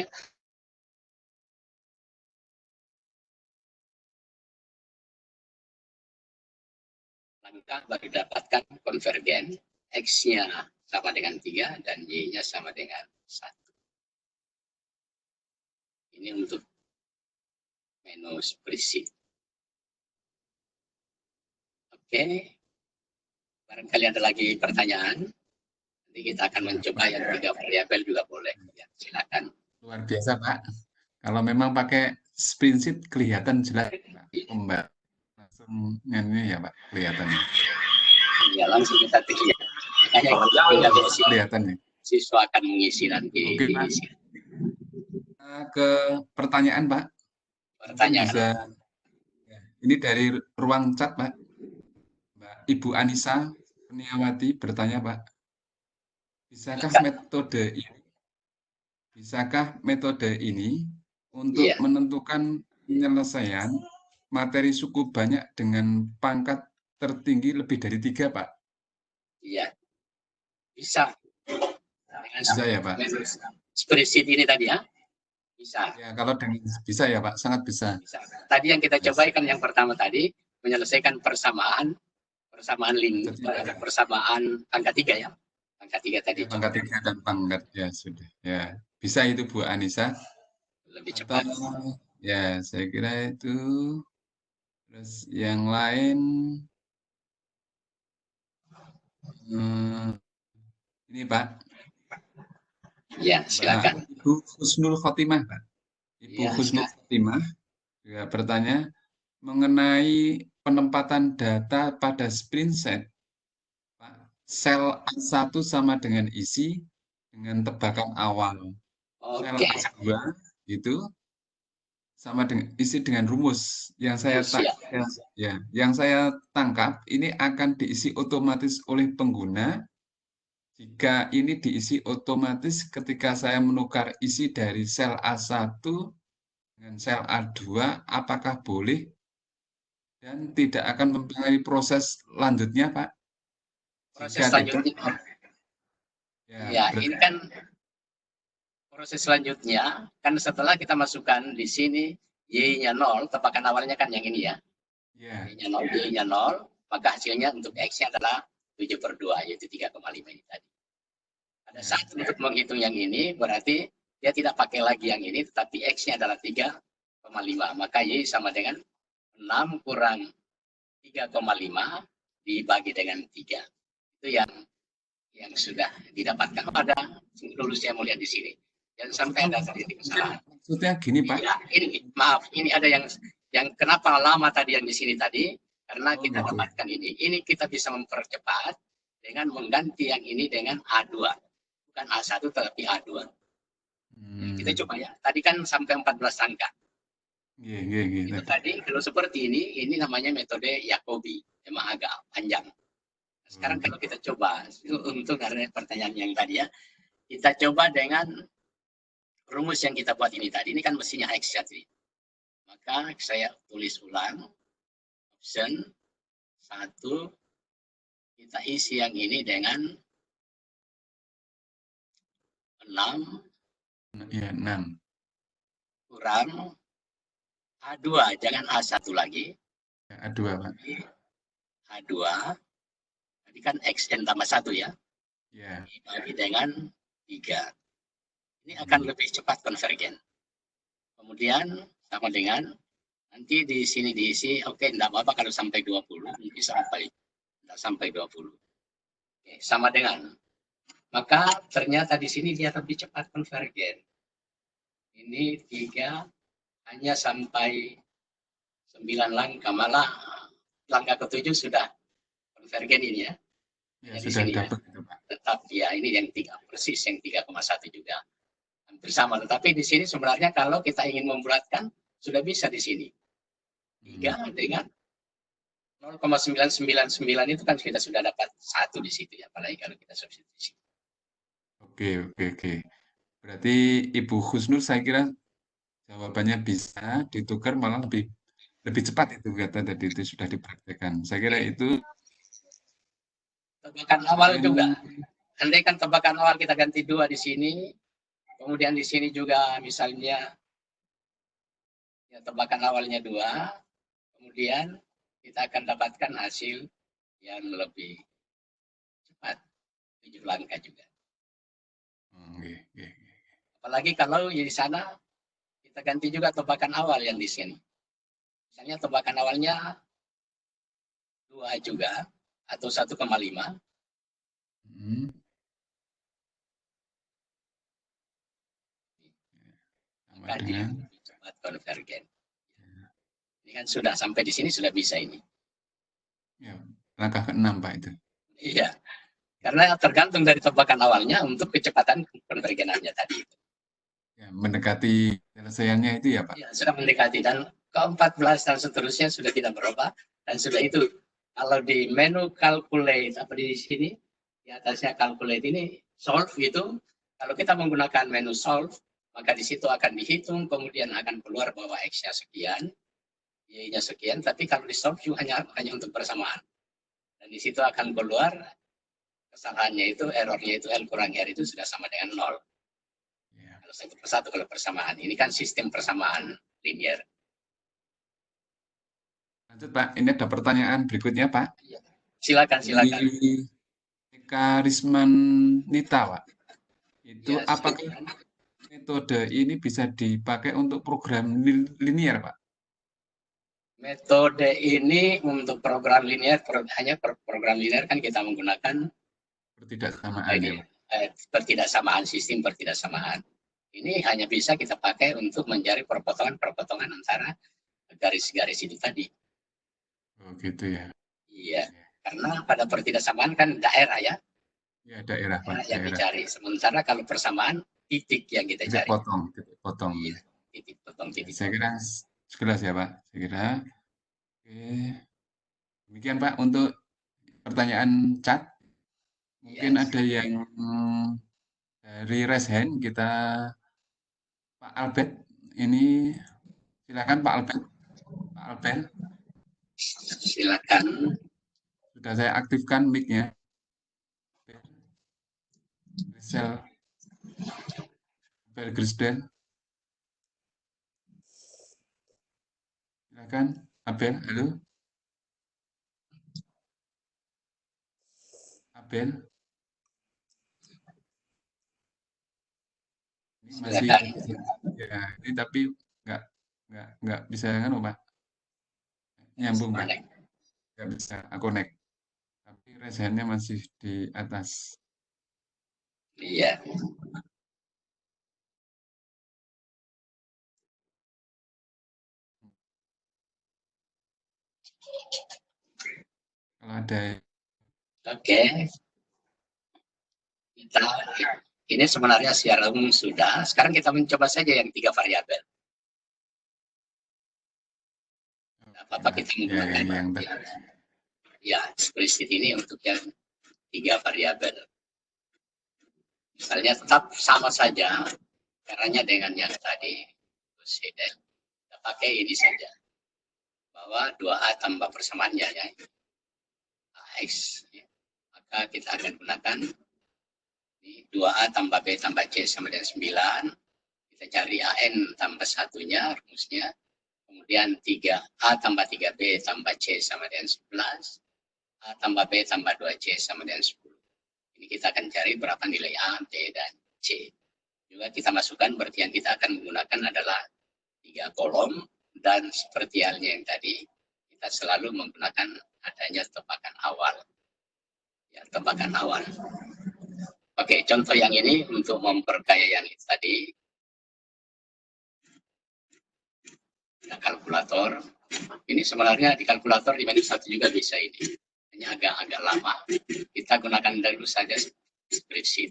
langkah baru dapatkan konvergen, X-nya sama dengan 3 dan Y-nya sama dengan 1. Ini untuk menu spreadsheet. Oke. Barangkali ada lagi pertanyaan. Nanti kita akan mencoba yang 3 variabel juga boleh. Ya, silakan. Luar biasa, Pak. Kalau memang pakai spreadsheet kelihatan jelas, Pak. Mbak langsung ini ya Pak, kelihatannya. Ya langsung kita lihat. Makanya Kelihatan ya. siswa akan mengisi nanti. Oke, Pak. Ke pertanyaan Pak. Pertanyaan. Bisa, ini dari ruang chat Pak. Mbak Ibu Anissa Kurniawati bertanya Pak. Bisakah metode ini untuk menentukan penyelesaian materi suku banyak dengan pangkat tertinggi lebih dari 3, Pak? Iya, bisa. Bisa ya, Pak? Spreadsheet ini tadi ya? Bisa. Ya, kalau dengan bisa ya, Pak, sangat bisa. Tadi yang kita coba kan yang pertama tadi, menyelesaikan persamaan link, persamaan pangkat 3 ya. Pangkat 3 tadi. Ya, pangkat 3 dan pangkat, ya sudah. Ya, bisa itu Bu Anissa. Lebih cepat. Ya, saya kira itu. Terus yang lain, ini Pak. Ya, silakan. Ibu Husnul Khotimah, Pak. Ibu Husnul Khotimah juga bertanya mengenai penempatan data pada spreadsheet. Sel A1 sama dengan isi dengan tebakan awal. Sel A2 itu sama dengan isi dengan rumus yang saya tangkap ini akan diisi otomatis oleh pengguna. Jika ini diisi otomatis ketika saya menukar isi dari sel A1 dengan sel A2, apakah boleh dan tidak akan mempengaruhi proses lanjutnya, Pak? Proses selanjutnya. Ya, ini kan proses selanjutnya, kan setelah kita masukkan di sini Y-nya 0, tebakan awalnya kan yang ini ya. Y-nya 0, Y-nya 0, maka hasilnya untuk X-nya adalah 7/2, yaitu 3,5 ini tadi. Pada saat untuk menghitung yang ini, berarti dia tidak pakai lagi yang ini, tetapi X-nya adalah 3,5. Maka Y sama dengan 6 kurang 3,5 dibagi dengan 3. Itu yang sudah didapatkan pada lulus yang mulia di sini. Jangan sampai ada terjadi kesalahan. Maksudnya gini Pak. Ya, ini maaf, ini ada yang kenapa lama tadi yang di sini tadi karena kita dapatkan ini. Ini kita bisa mempercepat dengan mengganti yang ini dengan A2. Bukan A1 tetapi A2. Kita coba ya. Tadi kan sampai 14 angka. Itu tadi kalau seperti ini namanya metode Jacobi. Memang agak panjang. Sekarang kalau kita coba untuk karena pertanyaan yang tadi ya, kita coba dengan rumus yang kita buat ini tadi. Ini kan mestinya X jadi. Maka saya tulis ulang. Option 1. Kita isi yang ini dengan 6. Ya, 6. Kurang A2. Jangan A1 lagi. A2, Pak. A2. Tadi kan XN tambah 1 ya. Dibagi dengan 3. Ini akan lebih cepat konvergen. Kemudian sama dengan nanti di sini diisi, oke, enggak apa-apa kalau sampai 20, mungkin sampai 20. Oke, sama dengan. Maka ternyata di sini dia lebih cepat konvergen. Ini 3 hanya sampai 9 langkah, malah langkah ke-7 sudah konvergen ini ya. Ya sudah dapat itu, Pak. Tetap ya ini yang 3 persis yang 3,1 juga. Hampir sama, tetapi di sini sebenarnya kalau kita ingin membulatkan sudah bisa di sini. 3 dengan 0,999 itu kan kita sudah dapat 1 di situ ya, apalagi kalau kita substitusi. Oke. Berarti Ibu Husnul saya kira jawabannya bisa ditukar malah lebih cepat itu kata tadi itu sudah dipraktekkan. Saya kira itu tebakan awal juga. Andai kan tebakan awal kita ganti 2 di sini, kemudian di sini juga misalnya ya tebakan awalnya 2, kemudian kita akan dapatkan hasil yang lebih cepat, 7 langkah juga. Apalagi kalau di sana kita ganti juga tebakan awal yang di sini. Misalnya tebakan awalnya 2 juga atau 1,5. Maka dia lebih cepat. konvergen. Ini kan sudah sampai di sini sudah bisa ini. Ya, langkah ke-6 Pak itu. Iya. Karena tergantung dari tebakan awalnya untuk kecepatan konvergenannya tadi. Ya, mendekati penyelesaiannya itu ya Pak. Ya, sudah mendekati dan ke-14 dan seterusnya sudah tidak berubah dan sudah itu. Kalau di menu calculate apa di sini di atasnya calculate ini solve itu, kalau kita menggunakan menu solve maka di situ akan dihitung kemudian akan keluar bahwa x-nya sekian, y-nya sekian, tapi kalau di solve hanya untuk persamaan. Dan di situ akan keluar kesalahannya itu, errornya itu L kurang R itu sudah sama dengan 0. Ya. Kalau 1/1 kalau persamaan. Ini kan sistem persamaan linear. Lanjut Pak, ini ada pertanyaan berikutnya Pak. Ya. Silakan. Eka Rismanita Pak. Itu ya, apakah metode ini bisa dipakai untuk program linear Pak? Metode ini untuk program linear, hanya program linear kan kita menggunakan pertidaksamaan, sistem pertidaksamaan. Ini hanya bisa kita pakai untuk mencari perpotongan-perpotongan antara garis-garis itu tadi. Oh gitu ya. Iya, karena pada pertidaksamaan kan daerah ya. Ya daerah Pak. Yang dicari. Sementara kalau persamaan titik yang kita cari. Titik potong. Iya, titik potong. Saya kira jelas ya Pak. Saya kira. Oke. Demikian Pak untuk pertanyaan chat. Mungkin ada yang dari raise hand kita Pak Albert. Ini silakan Pak Albert. Pak Albert. Silakan. Sudah saya aktifkan mic-nya. Rizal Belgrisden. Silakan, Abel. Halo. Abel. Ini masih ya, ini tapi nggak bisa kan Pak? Nyambung Pak. Nggak bisa connect. Tapi raise hand-nya masih di atas. Iya. Kalau ada. Oke. Ini sebenarnya secara umum sudah. Sekarang kita mencoba saja yang 3 variabel. Apa kita menggunakan ya eksplisit ini untuk yang 3 variabel. Misalnya tetap sama saja caranya dengan yang tadi. Kita pakai ini saja. Bahwa 2A tambah persamaannya ya. X. Maka kita akan gunakan 2A tambah B tambah C sama dengan 9. Kita cari AN tambah satunya, rumusnya. Kemudian 3A tambah 3B tambah C sama dengan 11. A tambah B tambah 2C sama dengan 10. Ini kita akan cari berapa nilai A, B, dan C. Juga kita masukkan, berarti yang kita akan menggunakan adalah 3 kolom. Dan seperti halnya yang tadi, kita selalu menggunakan adanya tebakan awal. Ya, tebakan awal. Oke, contoh yang ini untuk memperkaya yang itu tadi. Nah, kalkulator. Ini sebenarnya di kalkulator di menu 1 juga bisa ini. Hanya agak lama. Kita gunakan dulu saja spreadsheet.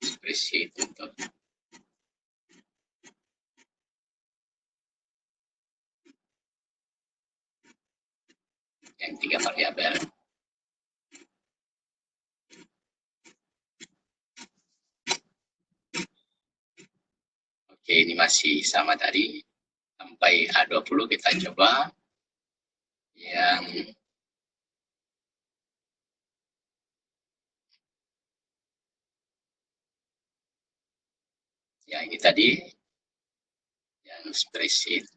Spreadsheet untuk yang 3 variabel. Oke, ini masih sama tadi. Sampai A20 kita coba. Yang ini tadi. Yang spreadsheet.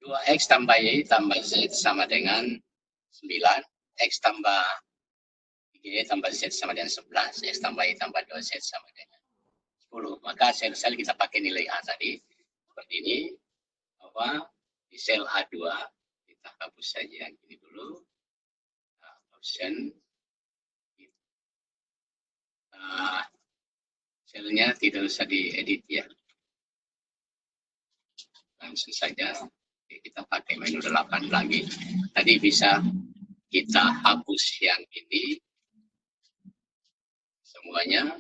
2X tambah Y tambah Z sama dengan 9. X tambah 3Y tambah Z sama dengan 11. X tambah Y tambah 2Z sama dengan 10. Maka sel-sel kita pakai nilai A tadi. Seperti ini. Bahwa di sel A2 kita hapus saja yang ini dulu. Option. Selnya tidak usah diedit ya. Langsung saja kita pakai menu 8 lagi. Tadi bisa kita hapus yang ini semuanya.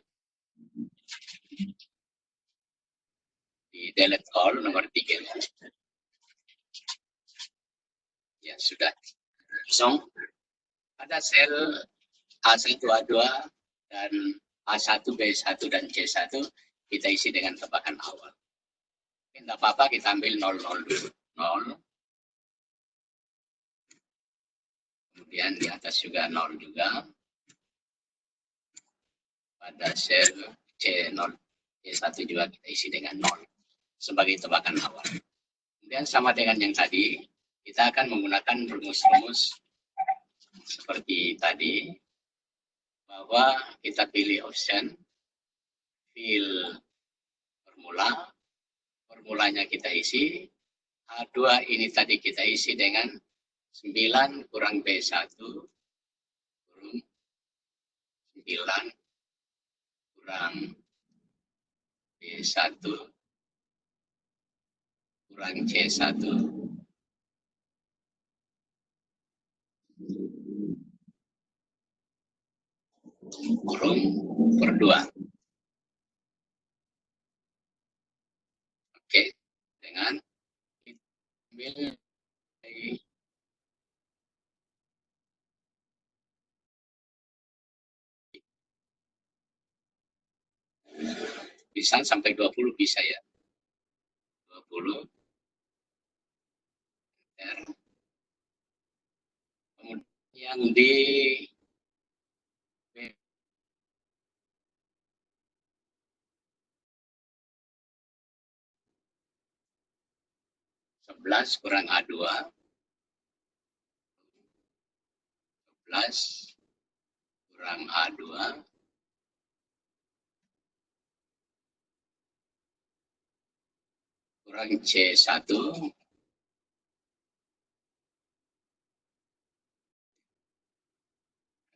Di delete all nomor 3. Ya sudah. Langsung ada sel A1, A2 dan A1, B1 dan C1 kita isi dengan tebakan awal. Tidak apa-apa, kita ambil 00 dulu. 0. Kemudian di atas juga 0 juga. Pada sel C0, C1 juga kita isi dengan 0 sebagai tebakan awal. Kemudian sama dengan yang tadi, kita akan menggunakan rumus-rumus seperti tadi, bahwa kita pilih option, fill formula, formulanya kita isi, A2 ini tadi kita isi dengan 9 kurang B1 kurang 9 kurang B1 kurang C1 kurung per 2. Oke, dengan ambil bisa sampai 20 bisa ya. 20. Kemudian yang di 11 kurang A2, 11 kurang A2, kurang C1,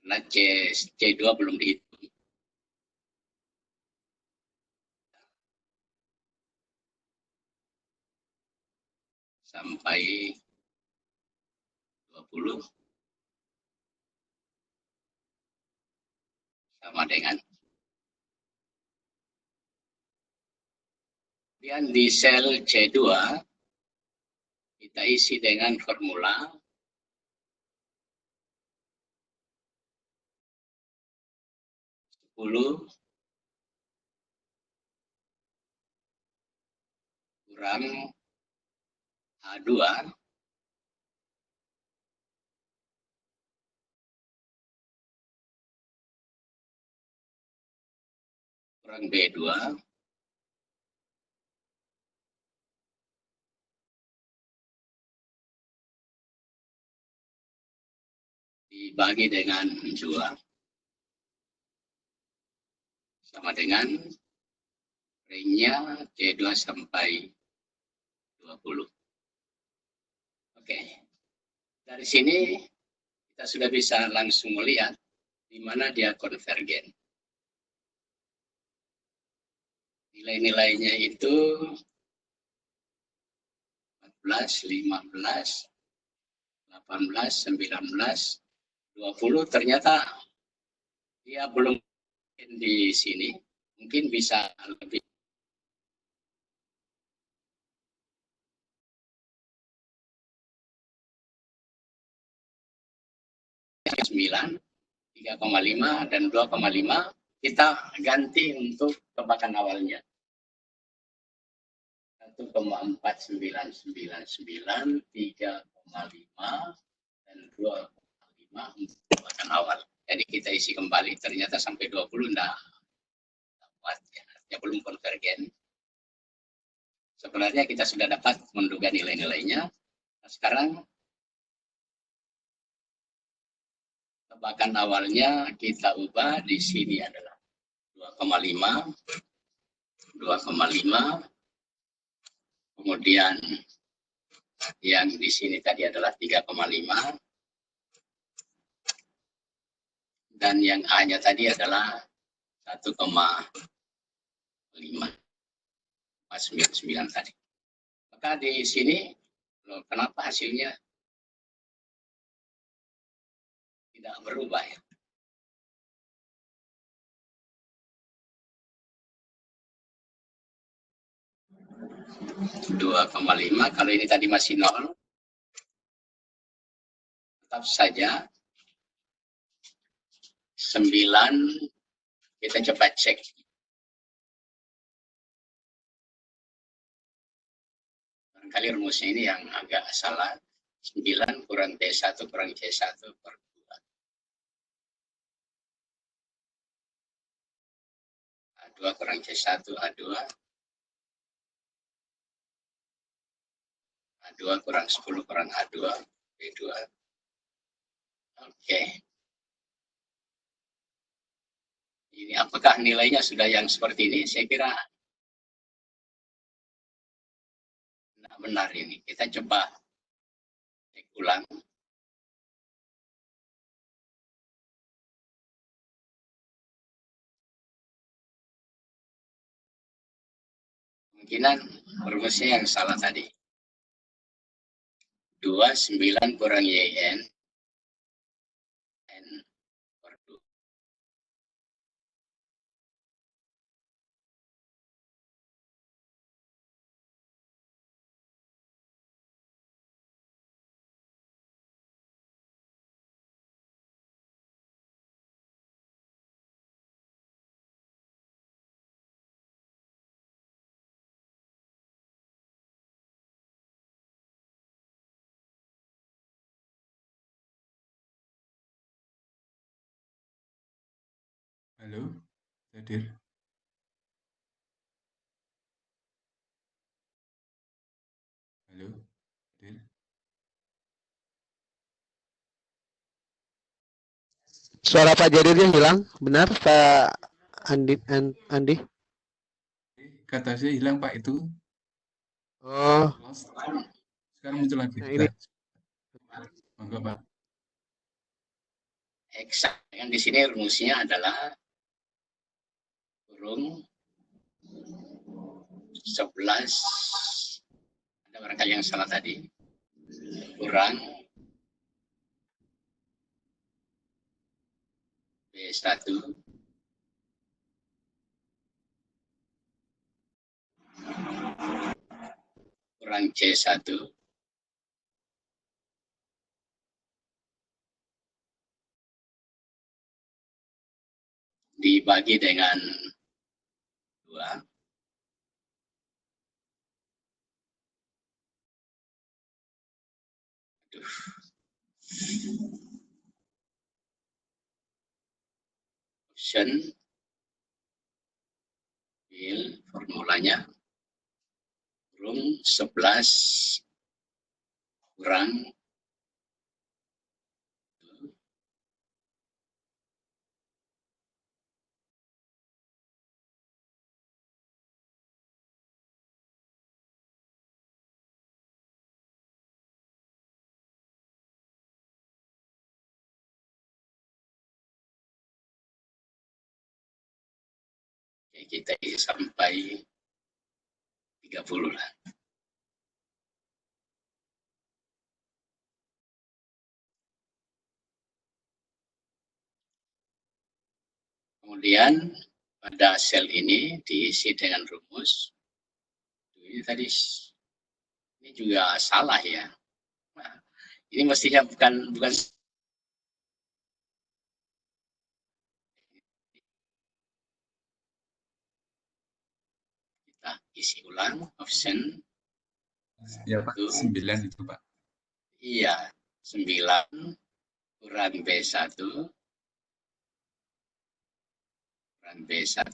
karena C2 belum dihitung. Sampai 20 sama dengan. Kemudian di sel C2 kita isi dengan formula kurang A2 kurang B2 dibagi dengan 2 sama dengan range-nya C2 sampai 20. Oke. Dari sini kita sudah bisa langsung melihat di mana dia konvergen. Nilai-nilainya itu 14, 15, 18, 19, 20, ternyata dia belum di sini, mungkin bisa lebih. Sembilan, 3,5 dan 2,5 kita ganti untuk tebakan awalnya. 1,4999, 3,5 dan 2,5 untuk tebakan awal. Jadi kita isi kembali, ternyata sampai 20 enggak dapat ya, belum konvergen. Sebenarnya kita sudah dapat menduga nilai-nilainya. Nah, sekarang tebakan awalnya kita ubah, di sini adalah 2,5, kemudian yang di sini tadi adalah 3,5, dan yang A-nya tadi adalah 1,49. 5,99 tadi. Maka di sini kenapa hasilnya tidak berubah ya? ,5 kalau ini tadi masih 0, tetap saja 9 kita coba cek. Barangkali rumusnya ini yang agak salah. 9 kurang T1 kurang C1 per 2. A2 kurang C1, A2. A2 kurang 10 kurang A2, B2. Oke. Ini apakah nilainya sudah yang seperti ini? Saya kira tidak benar ini. Kita coba cek ulang. Kemungkinan rumusnya yang salah tadi. 29 kurang YN N per 2. Halo, hadir. Halo, hadir. Suara Pak Jadirnya hilang, benar Pak Andi? Kata saya hilang Pak itu. Oh. Sekarang muncul lagi. Nah, ini. Monggo Pak. Eksak. Yang di sini rumusnya adalah kurung 11. Ada barangkali yang salah tadi. Kurang B1 kurang C1 dibagi dengan 2. Option formulanya kurung 11 kurang kita isi sampai 30 lah. Kemudian pada sel ini diisi dengan rumus. Ini tadi ini juga salah ya. Nah, ini mestinya bukan kita isi ulang option. Ya Pak, 9 itu Pak. Iya, 9 kurang B1 kurang B1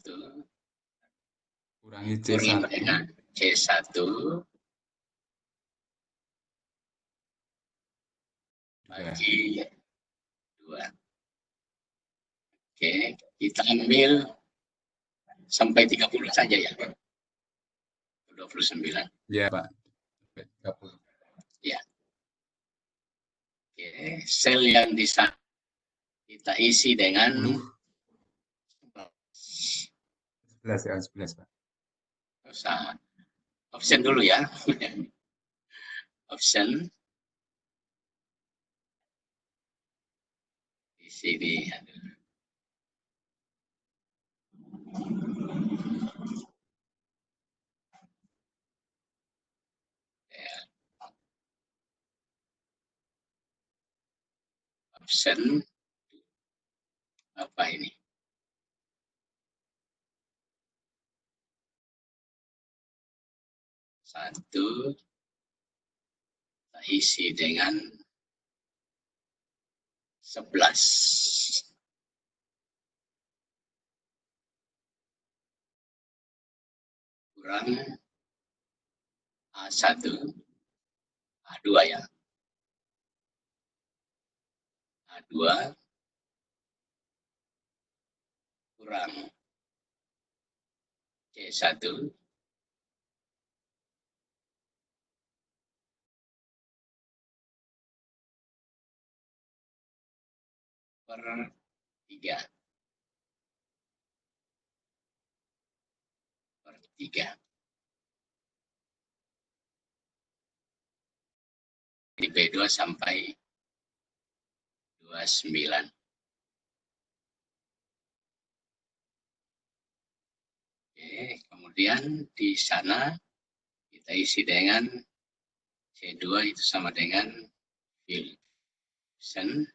kurangi C1 dengan C1 bagi 2. Oke, kita ambil sampai 30 saja ya. 29. Ya Pak. 30. Ya. Oke, sel yang di sana kita isi dengan 11 ya, 11 Pak. usah option dulu ya. Option di sini. Option apa ini? Satu kita isi dengan 11. Kurang A1, A2 ya. A2 kurang C1 per 3. Per 3. Di B2 sampai 29. Oke, kemudian di sana kita isi dengan C2 itu sama dengan Wilson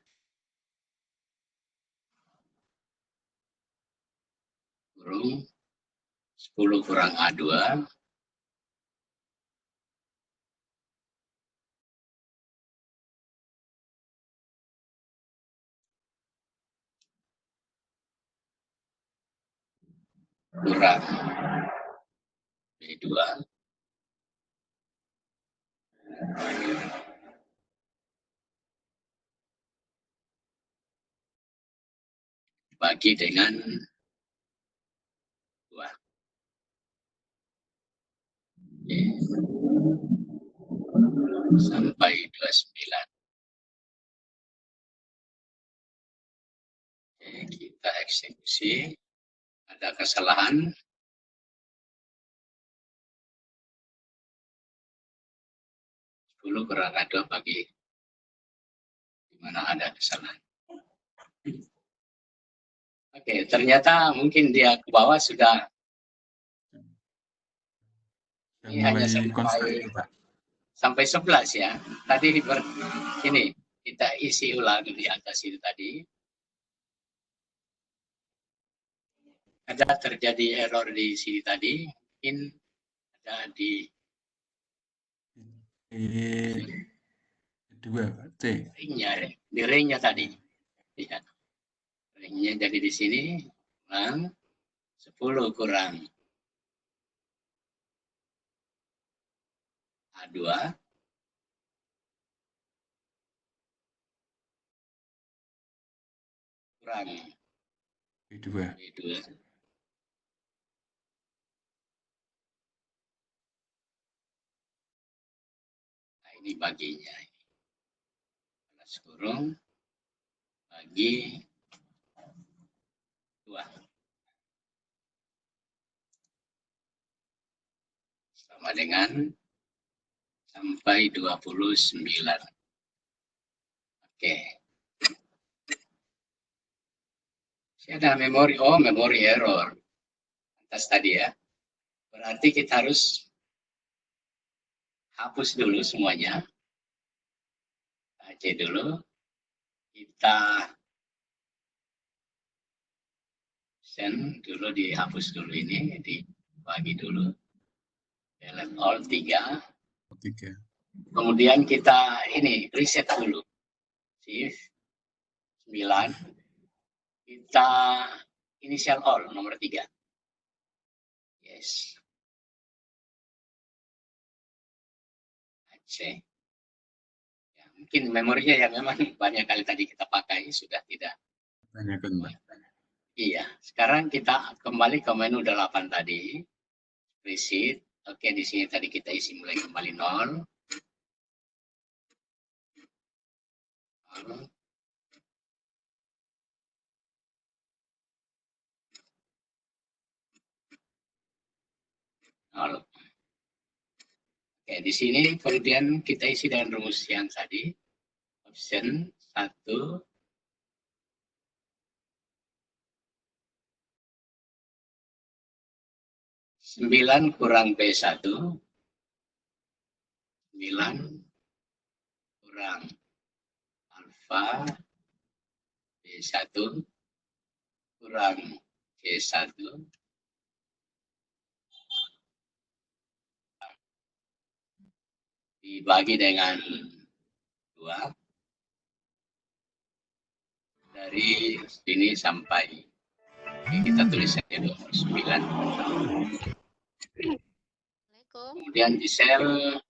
kurung 10 kurang A2 kurang B2 bagi dengan 2. Oke. Sampai 29. Oke, kita eksekusi. Ada kesalahan. Kurang A2 bagi di mana ada kesalahan. Oke, ternyata mungkin dia ke bawah sudah ini hanya sampai 11 ya. Tadi ini kita isi ulang di atas itu tadi. Ada terjadi error di sini tadi, mungkin ada di dua C. Di ringnya tadi. Ya. Ringnya jadi di sini kurang 10 kurang A2 kurang B2. Nah, ini baginya. Plus kurung bagi 2. Sama dengan sampai 29. Oke. Ada memori, memori error. Atas tadi ya. Berarti kita harus hapus dulu semuanya. C dulu. Kita send dulu, dihapus dulu ini, dibagi dulu. Delete all 3. Kemudian kita ini reset dulu. Shift 9. Kita initial all nomor 3. Yes. C. Ya, mungkin memorinya yang memang banyak kali tadi kita pakai sudah tidak. Banyak. Iya, sekarang kita kembali ke menu 8 tadi. Reset. Oke, di sini tadi kita isi mulai kembali 0. 0. Oke, di sini kemudian kita isi dengan rumus yang tadi. Option 1. Sembilan kurang B1. 9 kurang alfa B1 kurang C1 dibagi dengan 2 dari sini sampai kita tulis saja 29. Kemudian di sel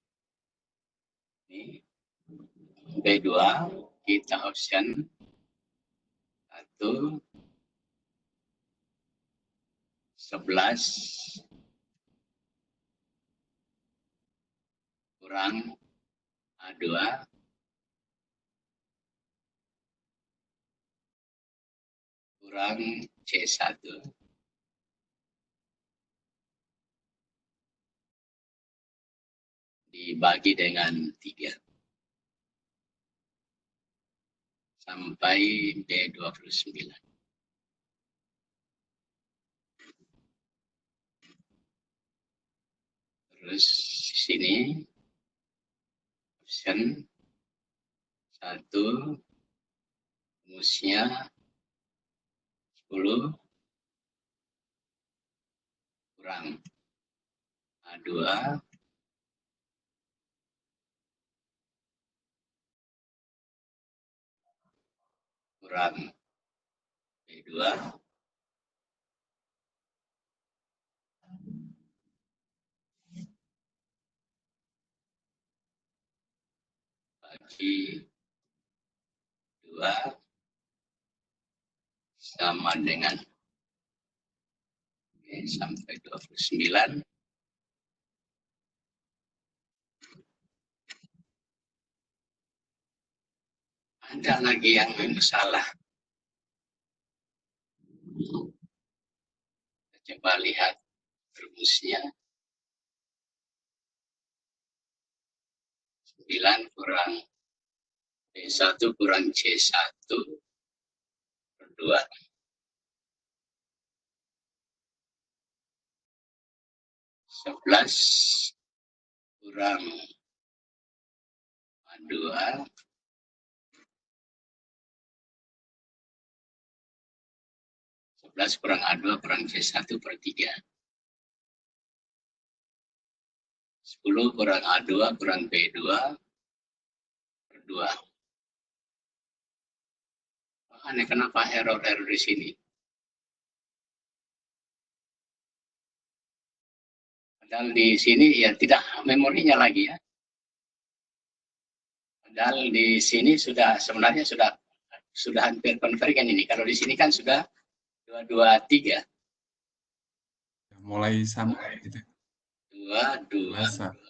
ini B2 kita option 1 11 kurang A2 kurang C1 dibagi dengan 3 sampai B29. Terus sini option 1 rumusnya 10 kurang A2 kurang B2 bagi 2 sama dengan sampai 29. Ada lagi yang salah. Kita coba lihat rumusnya. 9 kurang B1 kurang C1 per 2. 11 kurang A2 11 kurang A2 kurang C1 per 3. 10 kurang A2 kurang B2 per 2. Aneh, kenapa error di sini? Padahal di sini ya tidak memorinya lagi ya. Padahal di sini sebenarnya sudah hampir konvergen ini. Kalau di sini kan sudah 223. Mulai sama gitu. 2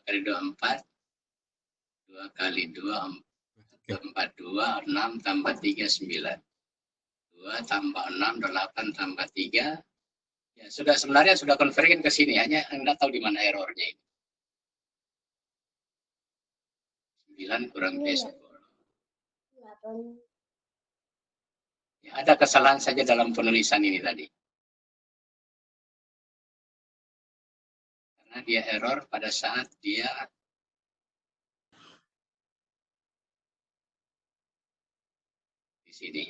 kali 2 4. 2 kali 2 4 2 6 tambah 3 9. 2 tambah 6 8 tambah 3. Ya, sebenarnya sudah konvergen ke sini, hanya Anda tahu di mana errornya ini. 9 kurang B10. Ya, ada kesalahan saja dalam penulisan ini tadi. Karena dia error pada saat dia di sini.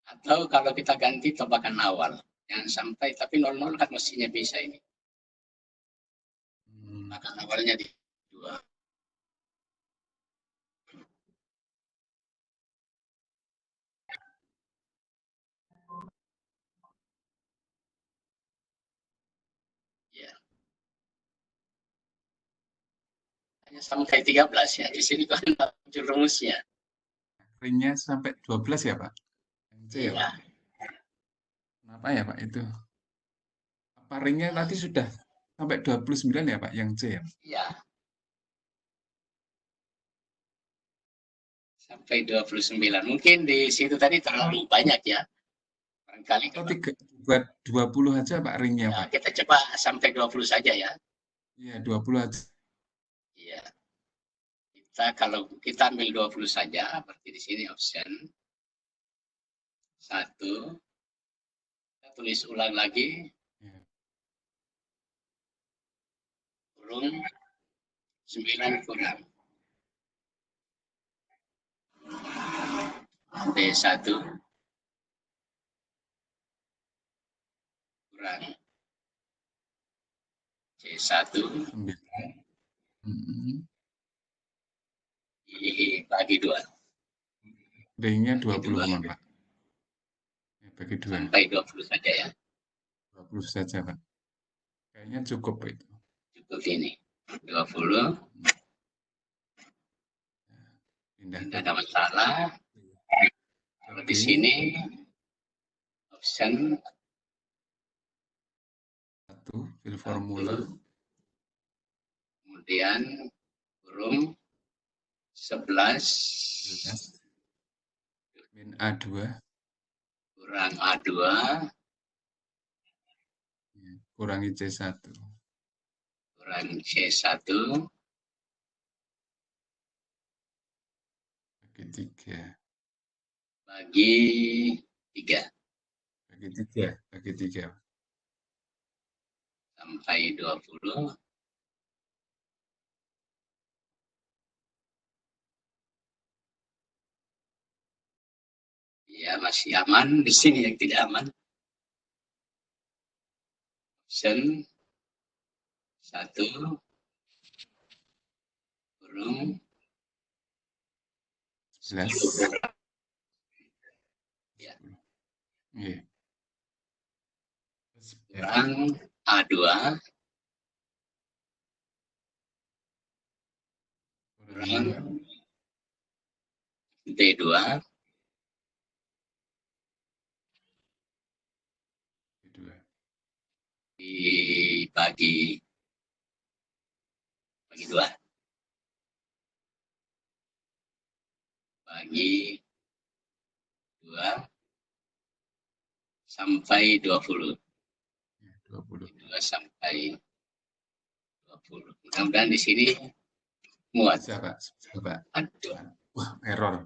Atau kalau kita ganti tebakan awal, jangan sampai, tapi 00 kan mestinya bisa ini. Tebakan awalnya di 2. Ya. Hanya sampai 13 ya, di sini kan muncul rumusnya. Ringnya sampai 12 ya Pak? C ya, Iya. Pak? Kenapa ya Pak itu? Apa ringnya tadi sudah sampai 29 ya Pak yang C ya? Iya. Sampai 29. Mungkin di situ tadi terlalu banyak ya. Barangkali Atau buat 20 aja Pak ringnya ya, Pak. kita coba sampai 20 saja ya. Iya 20 aja. Iya. Kalau kita ambil 20 saja, berarti di sini option 1. Kita tulis ulang lagi. Ya. Kurung 9 kurang B1 kurang C1 bagi 2. Ringnya 20 Pak. Ya, bagi 2. Sampai 20 saja ya. 20 saja Pak. Kayaknya cukup itu. Cukup ini. 20. Tidak ada masalah. Kalau di sini option 1 fill formula. Kemudian kurung 11 min A2 kurang A2 kurangi C1 kurang C1 bagi 3 bagi 3 sampai 20. Ya, masih aman. Di sini yang tidak aman. Option 1 kurung 11. Ya. Yeah. Kurang A2 kurang D2 dibagi 2 bagi 2 sampai 20. 2 sampai 20. Mudah-mudahan di sini muat. Siapa? Aduh. Wah, error.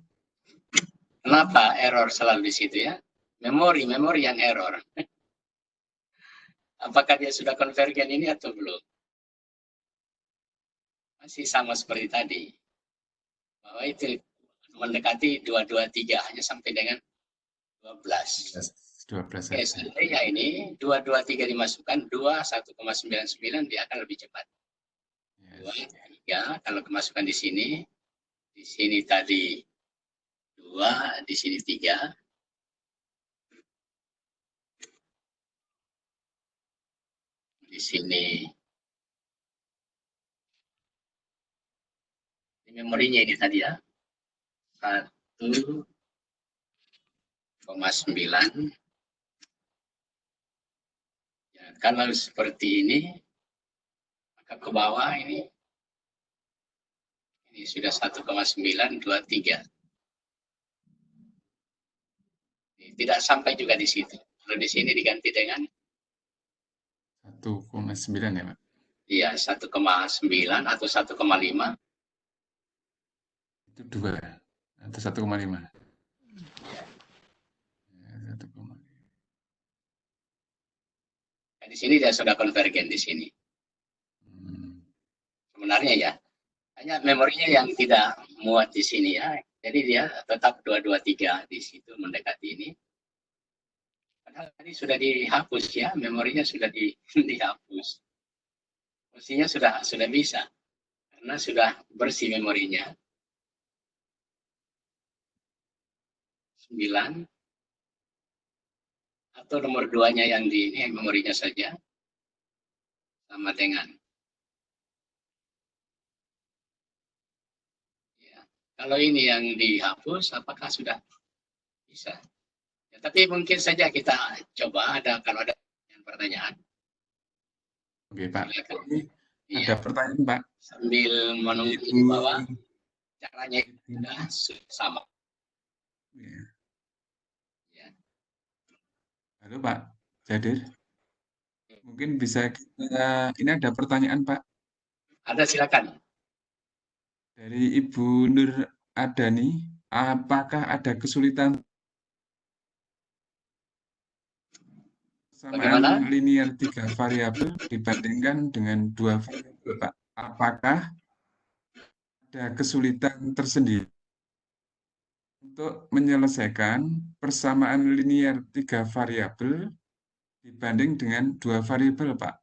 Kenapa error selalu di situ ya? Memori yang error. Apakah dia sudah konvergen ini atau belum? Masih sama seperti tadi. Bahwa itu mendekati 223 hanya sampai dengan 12. 12. Oke, seandainya ini 223 dimasukkan 1,99 dia akan lebih cepat. 2, 3 kalau kemasukan di sini tadi 2, di sini 3. Di sini memorinya ini tadi ya 1,9. Ya, kalau seperti ini maka ke bawah ini sudah 1,923. Tidak sampai juga di situ. Kalau di sini diganti dengan 1,9 ya Pak? Iya, 1,9 atau 1,5. Itu 2 atau 1,5. Nah, di sini dia sudah konvergen di sini. Sebenarnya ya, hanya memorinya yang tidak muat di sini ya. Jadi dia tetap 223 di situ mendekati ini. Padahal tadi sudah dihapus ya, memorinya sudah dihapus. Mestinya sudah bisa karena sudah bersih memorinya. 9 atau nomor 2-nya yang di ini memorinya saja sama dengan ya. Kalau ini yang dihapus apakah sudah bisa ya, tapi mungkin saja kita coba kalau ada pertanyaan. Oke Pak, Iya. ada pertanyaan Pak Sambil menunggu bahwa caranya sudah sama. Ya. Halo Pak Jadir, mungkin bisa kita, ini ada pertanyaan Pak Ada, silakan. dari Ibu Nur Adani, apakah ada kesulitan Bagaimana? persamaan linear 3 variabel dibandingkan dengan 2 variabel Pak? Apakah ada kesulitan tersendiri untuk menyelesaikan persamaan linear 3 variabel dibanding dengan 2 variabel, Pak?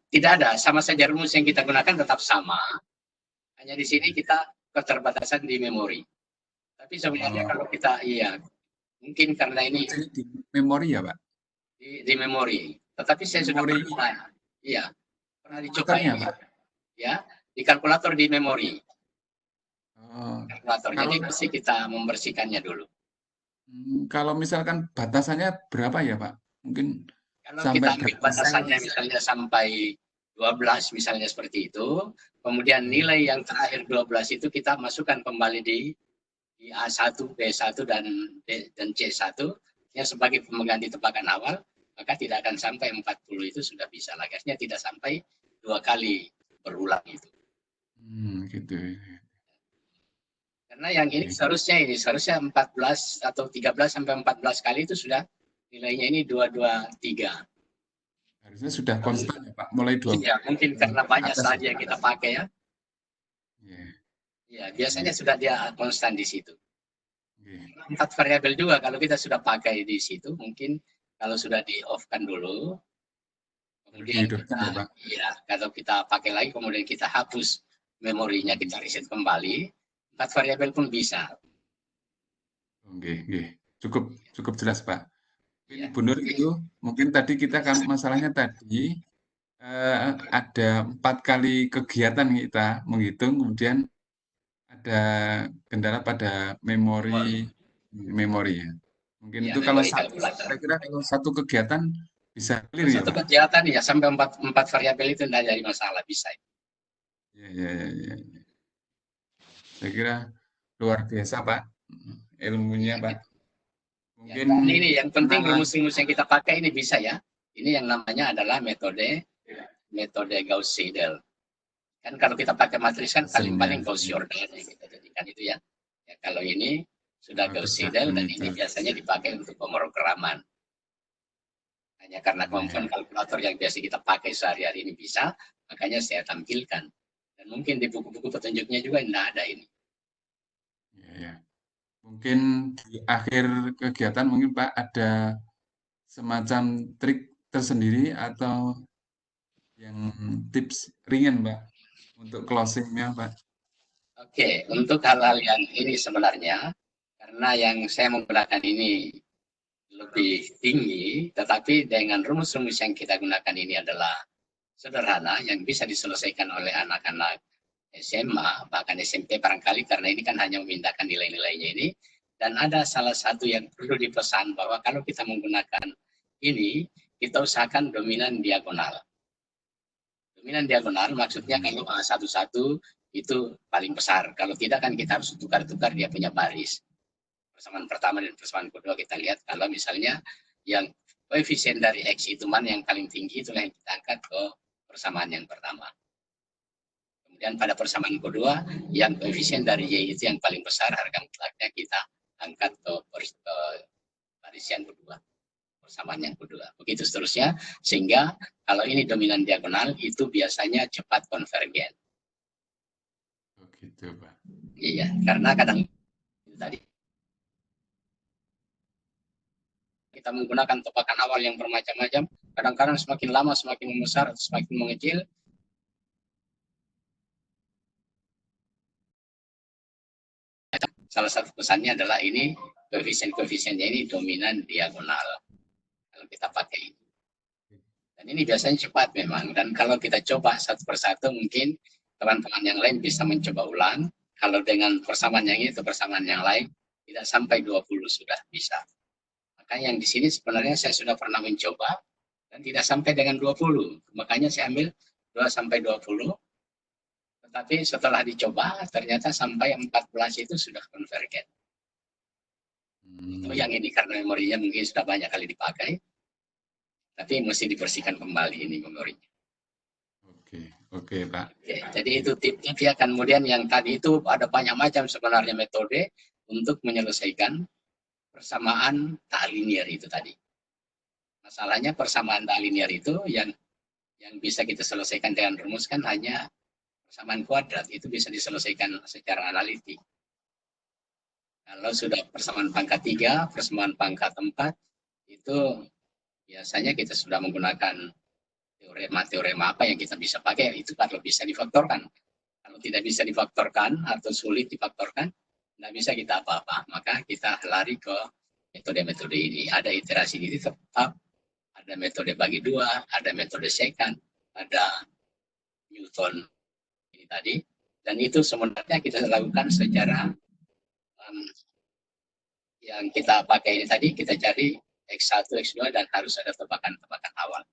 Tidak ada, sama saja rumus yang kita gunakan tetap sama. Hanya di sini kita keterbatasan di memori. Tapi sebenarnya kalau kita, mungkin karena ini di memori ya, Pak? Di memori. Tetapi saya sudah pernah, pernah dicoba ya, Pak. Ya, di kalkulator di memori. Kalkulator. Jadi mesti kita membersihkannya dulu. Kalau misalkan batasannya berapa ya, Pak? Mungkin kalau kita ambil batasannya misalnya sampai 12 misalnya seperti itu, kemudian nilai yang terakhir 12 itu kita masukkan kembali di A1, B1 dan C1 yang sebagai pengganti tebakan awal, maka tidak akan sampai 40 itu sudah bisa. Lagasnya tidak sampai 2 kali berulang itu. Gitu. Karena yang ini seharusnya 14 atau 13 sampai 14 kali itu sudah nilainya ini 223. Harusnya sudah konstan ya Pak, mulai 2. Ya, mungkin karena banyak saja yang kita pakai ya. Ya, biasanya sudah dia konstan di situ. 4 variabel juga kalau kita sudah pakai di situ, mungkin kalau sudah di off-kan dulu, kemudian kita, kalau kita pakai lagi, kemudian kita hapus memorinya, kita reset kembali, 4 variabel pun bisa. Cukup jelas Pak. Bu Nur itu mungkin tadi kita kan masalahnya tadi ada 4 kali kegiatan kita menghitung, kemudian ada kendala pada memori ya. Mungkin itu kalau saya kira kalau satu kegiatan bisa clear ya. Satu kegiatan ya sampai 4 variabel itu tidak jadi masalah, bisa. Ya. Saya kira luar biasa Pak ilmunya Pak. Mungkin ini yang penting rumus-rumus yang kita pakai ini bisa ya. Ini yang namanya adalah metode Gauss-Seidel. Kan kalau kita pakai matris kan paling Gauss-Jordan yang kita jadikan itu ya. Kalau ini sudah Gauss-Seidel dan ini biasanya dipakai untuk pemrograman. Hanya karena kemampuan kalkulator yang biasa kita pakai sehari-hari ini bisa, makanya saya tampilkan. Dan mungkin di buku-buku petunjuknya juga tidak ada ini. Mungkin di akhir kegiatan mungkin Pak ada semacam trik tersendiri atau yang tips ringan Pak untuk closing-nya Pak. Oke, untuk hal-hal yang ini sebenarnya karena yang saya menggunakan ini lebih tinggi, tetapi dengan rumus-rumus yang kita gunakan ini adalah sederhana yang bisa diselesaikan oleh anak-anak SMA, bahkan SMP barangkali, karena ini kan hanya memindahkan nilai-nilainya ini. Dan ada salah satu yang perlu dipesan bahwa kalau kita menggunakan ini, kita usahakan dominan diagonal. Dominan diagonal maksudnya kalau A11 itu paling besar. Kalau tidak kan kita harus tukar-tukar dia punya baris. Persamaan pertama dan persamaan kedua kita lihat kalau misalnya yang koefisien dari X itu mana yang paling tinggi, itulah yang kita angkat ke persamaan yang pertama. Kemudian pada persamaan kedua, yang koefisien dari Y itu yang paling besar, harga mutlaknya kita angkat ke baris yang kedua, persamaan yang kedua. Begitu seterusnya, sehingga kalau ini dominan diagonal, itu biasanya cepat konvergen. Begitu, Pak. Iya, karena kadang tadi kita menggunakan tebakan awal yang bermacam-macam, kadang-kadang semakin lama semakin membesar, semakin mengecil. Salah satu pesannya adalah ini koefisien-koefisiennya ini dominan diagonal kalau kita pakai ini. Dan ini biasanya cepat memang. Dan kalau kita coba satu persatu mungkin teman-teman yang lain bisa mencoba ulang. Kalau dengan persamaan yang ini atau persamaan yang lain tidak sampai 20 sudah bisa. Makanya yang di sini sebenarnya saya sudah pernah mencoba dan tidak sampai dengan 20. Makanya saya ambil 2 sampai 20. Tetapi setelah dicoba ternyata sampai 14 itu sudah konvergen. Itu yang ini karena memorinya mungkin sudah banyak kali dipakai, tapi mesti dibersihkan kembali ini memorinya. Oke, Pak. Oke, jadi itu tip-tip ya. Kemudian yang tadi itu ada banyak macam sebenarnya metode untuk menyelesaikan persamaan tak linear itu tadi. Masalahnya persamaan tak linear itu yang bisa kita selesaikan dengan rumus kan hanya persamaan kuadrat. Itu bisa diselesaikan secara analitik. Kalau sudah persamaan pangkat 3, persamaan pangkat 4, itu biasanya kita sudah menggunakan teorema apa yang kita bisa pakai, itu kalau bisa difaktorkan. Kalau tidak bisa difaktorkan atau sulit difaktorkan, tidak bisa kita apa-apa. Maka kita lari ke metode-metode ini. Ada iterasi ini tetap, ada metode bagi 2, ada metode secant, ada Newton ini tadi. Dan itu sebenarnya kita lakukan secara yang kita pakai ini tadi, kita cari X1, X2, dan harus ada tebakan-tebakan awal.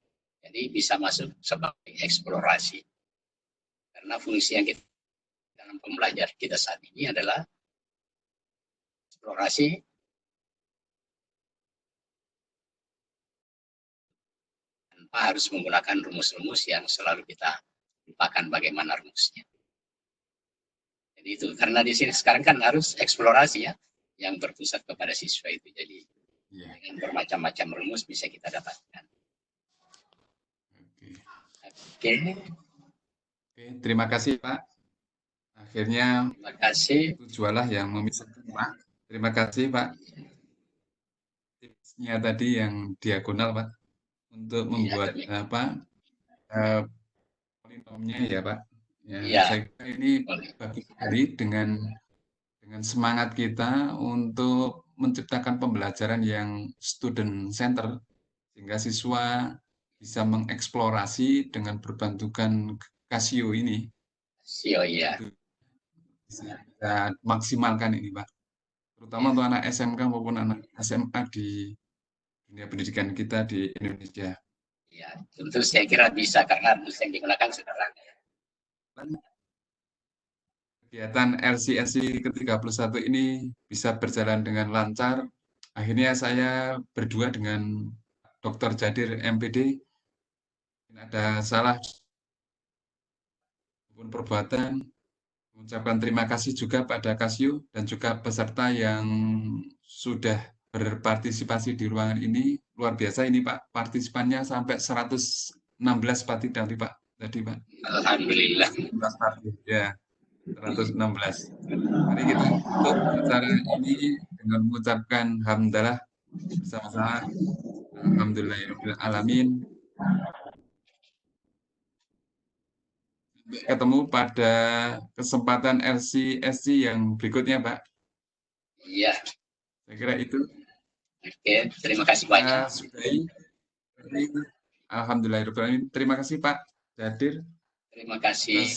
Jadi bisa masuk sebagai eksplorasi. Karena fungsi yang kita dalam pembelajaran kita saat ini adalah eksplorasi tanpa harus menggunakan rumus-rumus yang selalu kita lupakan bagaimana rumusnya. Jadi itu, karena di sini sekarang kan harus eksplorasi ya, yang berpusat kepada siswa itu. Jadi dengan bermacam-macam rumus bisa kita dapatkan. Oke, terima kasih Pak. Akhirnya terima kasih. Tujualah yang memisahkan Pak. Terima kasih Pak. Tipsnya tadi yang diagonal Pak, untuk membuat polinomnya ya Pak. Ya, saya kira ini bagus sekali dengan semangat kita untuk menciptakan pembelajaran yang student center, sehingga siswa bisa mengeksplorasi dengan berbantukan Casio ini. Casio ya. Bisa maksimalkan ini Pak, terutama untuk anak SMK maupun anak SMA di dunia pendidikan kita di Indonesia. Ya, tentu saya kira bisa karena rumus yang digunakan sederhana. Kegiatan LCSC ke-31 ini bisa berjalan dengan lancar. Akhirnya saya berdua dengan Dr. Jadir MPD. Ada salah maupun perbuatan. Mengucapkan terima kasih juga pada Casio dan juga peserta yang sudah berpartisipasi di ruangan ini. Luar biasa ini Pak, partisipannya sampai 116 Pak tadi Pak. Alhamdulillah. Ya, 116. Mari kita tutup acara ini dengan mengucapkan hamdalah bersama-sama. Alhamdulillahirrahmanirrahim. Ketemu pada kesempatan LCSC yang berikutnya Pak. Iya. Saya kira itu. Oke, terima kasih banyak. Alhamdulillahirrahmanirrahim. Terima kasih Pak Jadir. Terima kasih.